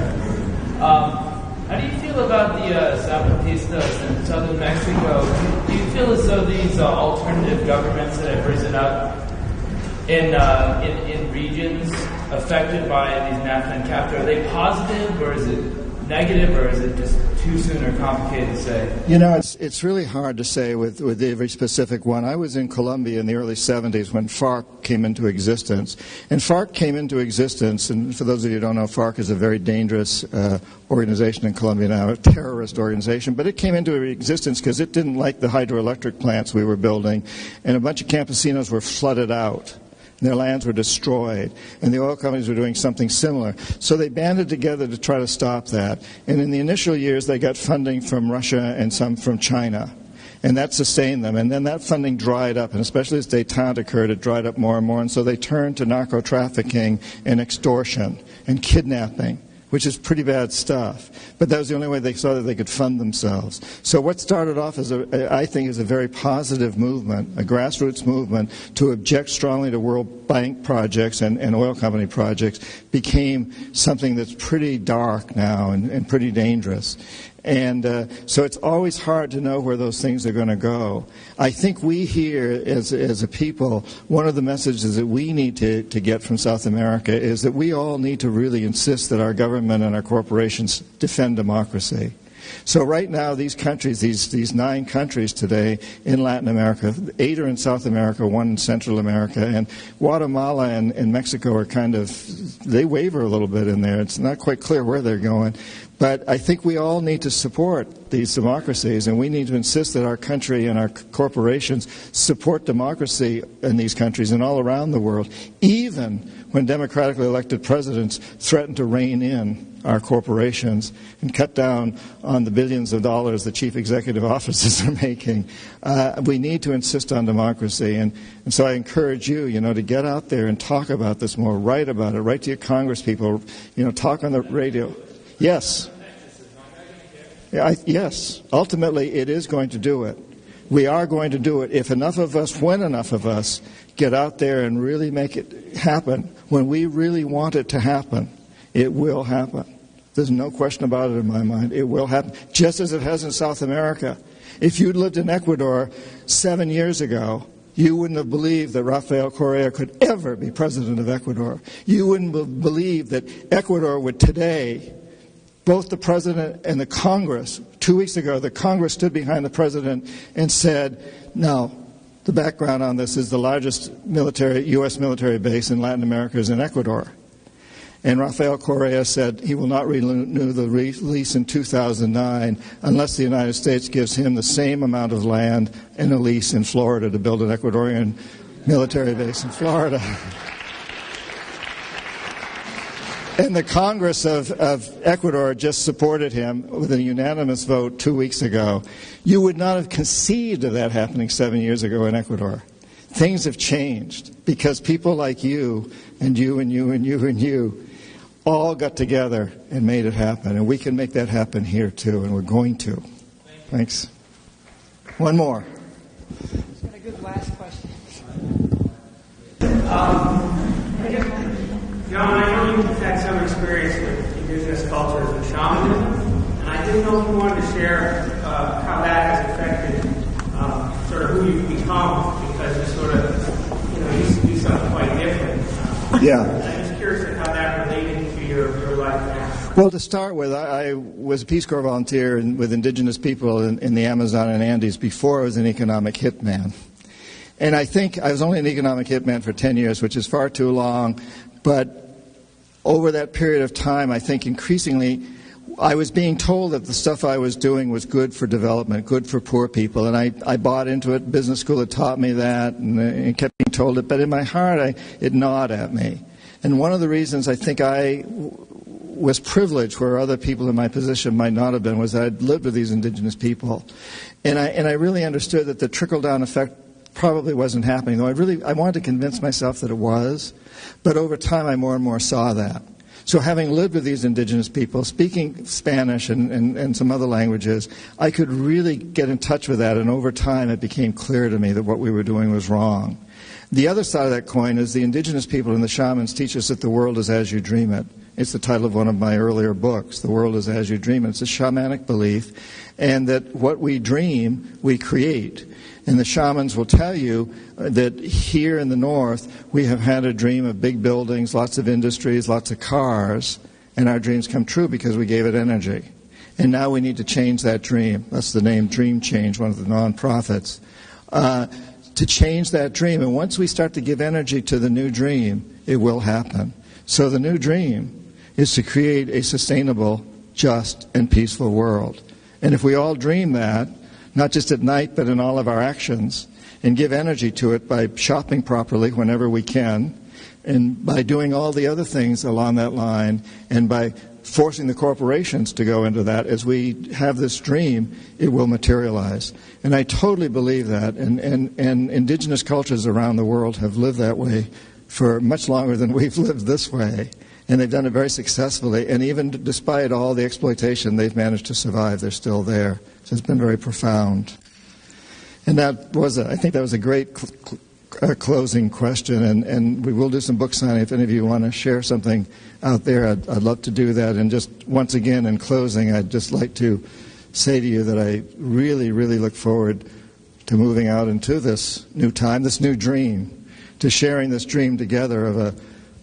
How do you feel about the Zapatistas in southern Mexico? Do you feel as though these alternative governments that have risen up in regions affected by these NAFTA and CAFTA, are they positive, or is it negative, or is it just too soon or complicated to say? It's really hard to say with every specific one. I was in Colombia in the early 70s when FARC came into existence. And FARC came into existence, and for those of you who don't know, FARC is a very dangerous organization in Colombia now, a terrorist organization. But it came into existence because it didn't like the hydroelectric plants we were building, and a bunch of campesinos were flooded out. Their lands were destroyed, and the oil companies were doing something similar. So they banded together to try to stop that. And in the initial years, they got funding from Russia and some from China, and that sustained them. And then that funding dried up, and especially as détente occurred, it dried up more and more. And so they turned to narco-trafficking and extortion and kidnapping, which is pretty bad stuff. But that was the only way they saw that they could fund themselves. So what started off as I think is a very positive movement, a grassroots movement to object strongly to World Bank projects and oil company projects, became something that's pretty dark now and pretty dangerous. And so it's always hard to know where those things are going to go. I think we here, as a people, one of the messages that we need to get from South America is that we all need to really insist that our government and our corporations defend democracy. So right now, these countries, these 9 countries today in Latin America, 8 are in South America, 1 in Central America, and Guatemala and Mexico are they waver a little bit in there. It's not quite clear where they're going. But I think we all need to support these democracies, and we need to insist that our country and our corporations support democracy in these countries and all around the world, even when democratically elected presidents threaten to rein in our corporations and cut down on the billions of dollars the chief executive offices are making. We need to insist on democracy, and so I encourage you, to get out there and talk about this more, write about it, write to your Congress people, talk on the radio. Yes. Yes. Ultimately, it is going to do it. We are going to do it if enough of us, when enough of us, get out there and really make it happen. When we really want it to happen, it will happen. There's no question about it in my mind. It will happen, just as it has in South America. If you'd lived in Ecuador 7 years ago, you wouldn't have believed that Rafael Correa could ever be president of Ecuador. You wouldn't believe that Ecuador would today, both the president and the Congress, 2 weeks ago, the Congress stood behind the president and said, no, the background on this is the largest U.S. military base in Latin America is in Ecuador. And Rafael Correa said he will not renew the lease in 2009 unless the United States gives him the same amount of land and a lease in Florida to build an Ecuadorian military base in Florida. And the Congress of Ecuador just supported him with a unanimous vote 2 weeks ago. You would not have conceived of that happening 7 years ago in Ecuador. Things have changed because people like you and you and you and you and you all got together and made it happen. And we can make that happen here too, and we're going to. Thanks. One more. Just got a good last question. John, I know you've had some experience with indigenous cultures and shamanism, and I didn't know if you wanted to share how that has affected sort of who you've become, because you sort of, used to do something quite different. Yeah. I'm just curious at how that related to your life now. Well, to start with, I was a Peace Corps volunteer with indigenous people in the Amazon and Andes before I was an economic hitman. And I think I was only an economic hitman for 10 years, which is far too long. But over that period of time, I think increasingly I was being told that the stuff I was doing was good for development, good for poor people. And I bought into it. Business school had taught me that and kept being told it. But in my heart, it gnawed at me. And one of the reasons I think I was privileged where other people in my position might not have been was I'd lived with these indigenous people. And I really understood that the trickle-down effect probably wasn't happening, though I wanted to convince myself that it was. But over time, I more and more saw that. So having lived with these indigenous people, speaking Spanish and some other languages, I could really get in touch with that. And over time, it became clear to me that what we were doing was wrong. The other side of that coin is the indigenous people and the shamans teach us that the world is as you dream it. It's the title of one of my earlier books, The World is As You Dream It. It's a shamanic belief, and that what we dream, we create. And the shamans will tell you that here in the north, we have had a dream of big buildings, lots of industries, lots of cars, and our dreams come true because we gave it energy. And now we need to change that dream. That's the name Dream Change, one of the nonprofits. To change that dream. And once we start to give energy to the new dream, it will happen. So the new dream is to create a sustainable, just, and peaceful world. And if we all dream that, not just at night, but in all of our actions, and give energy to it by shopping properly whenever we can, and by doing all the other things along that line, and by forcing the corporations to go into that, as we have this dream, it will materialize. And I totally believe that, and indigenous cultures around the world have lived that way for much longer than we've lived this way. And they've done it very successfully. And even despite all the exploitation, they've managed to survive. They're still there. So it's been very profound. And I think that was a great closing question. And we will do some book signing. If any of you want to share something out there, I'd love to do that. And just once again, in closing, I'd just like to say to you that I really, really look forward to moving out into this new time, this new dream, to sharing this dream together of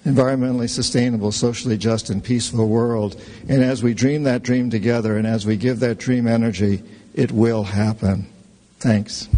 environmentally sustainable, socially just, and peaceful world. And as we dream that dream together and as we give that dream energy, it will happen. Thanks.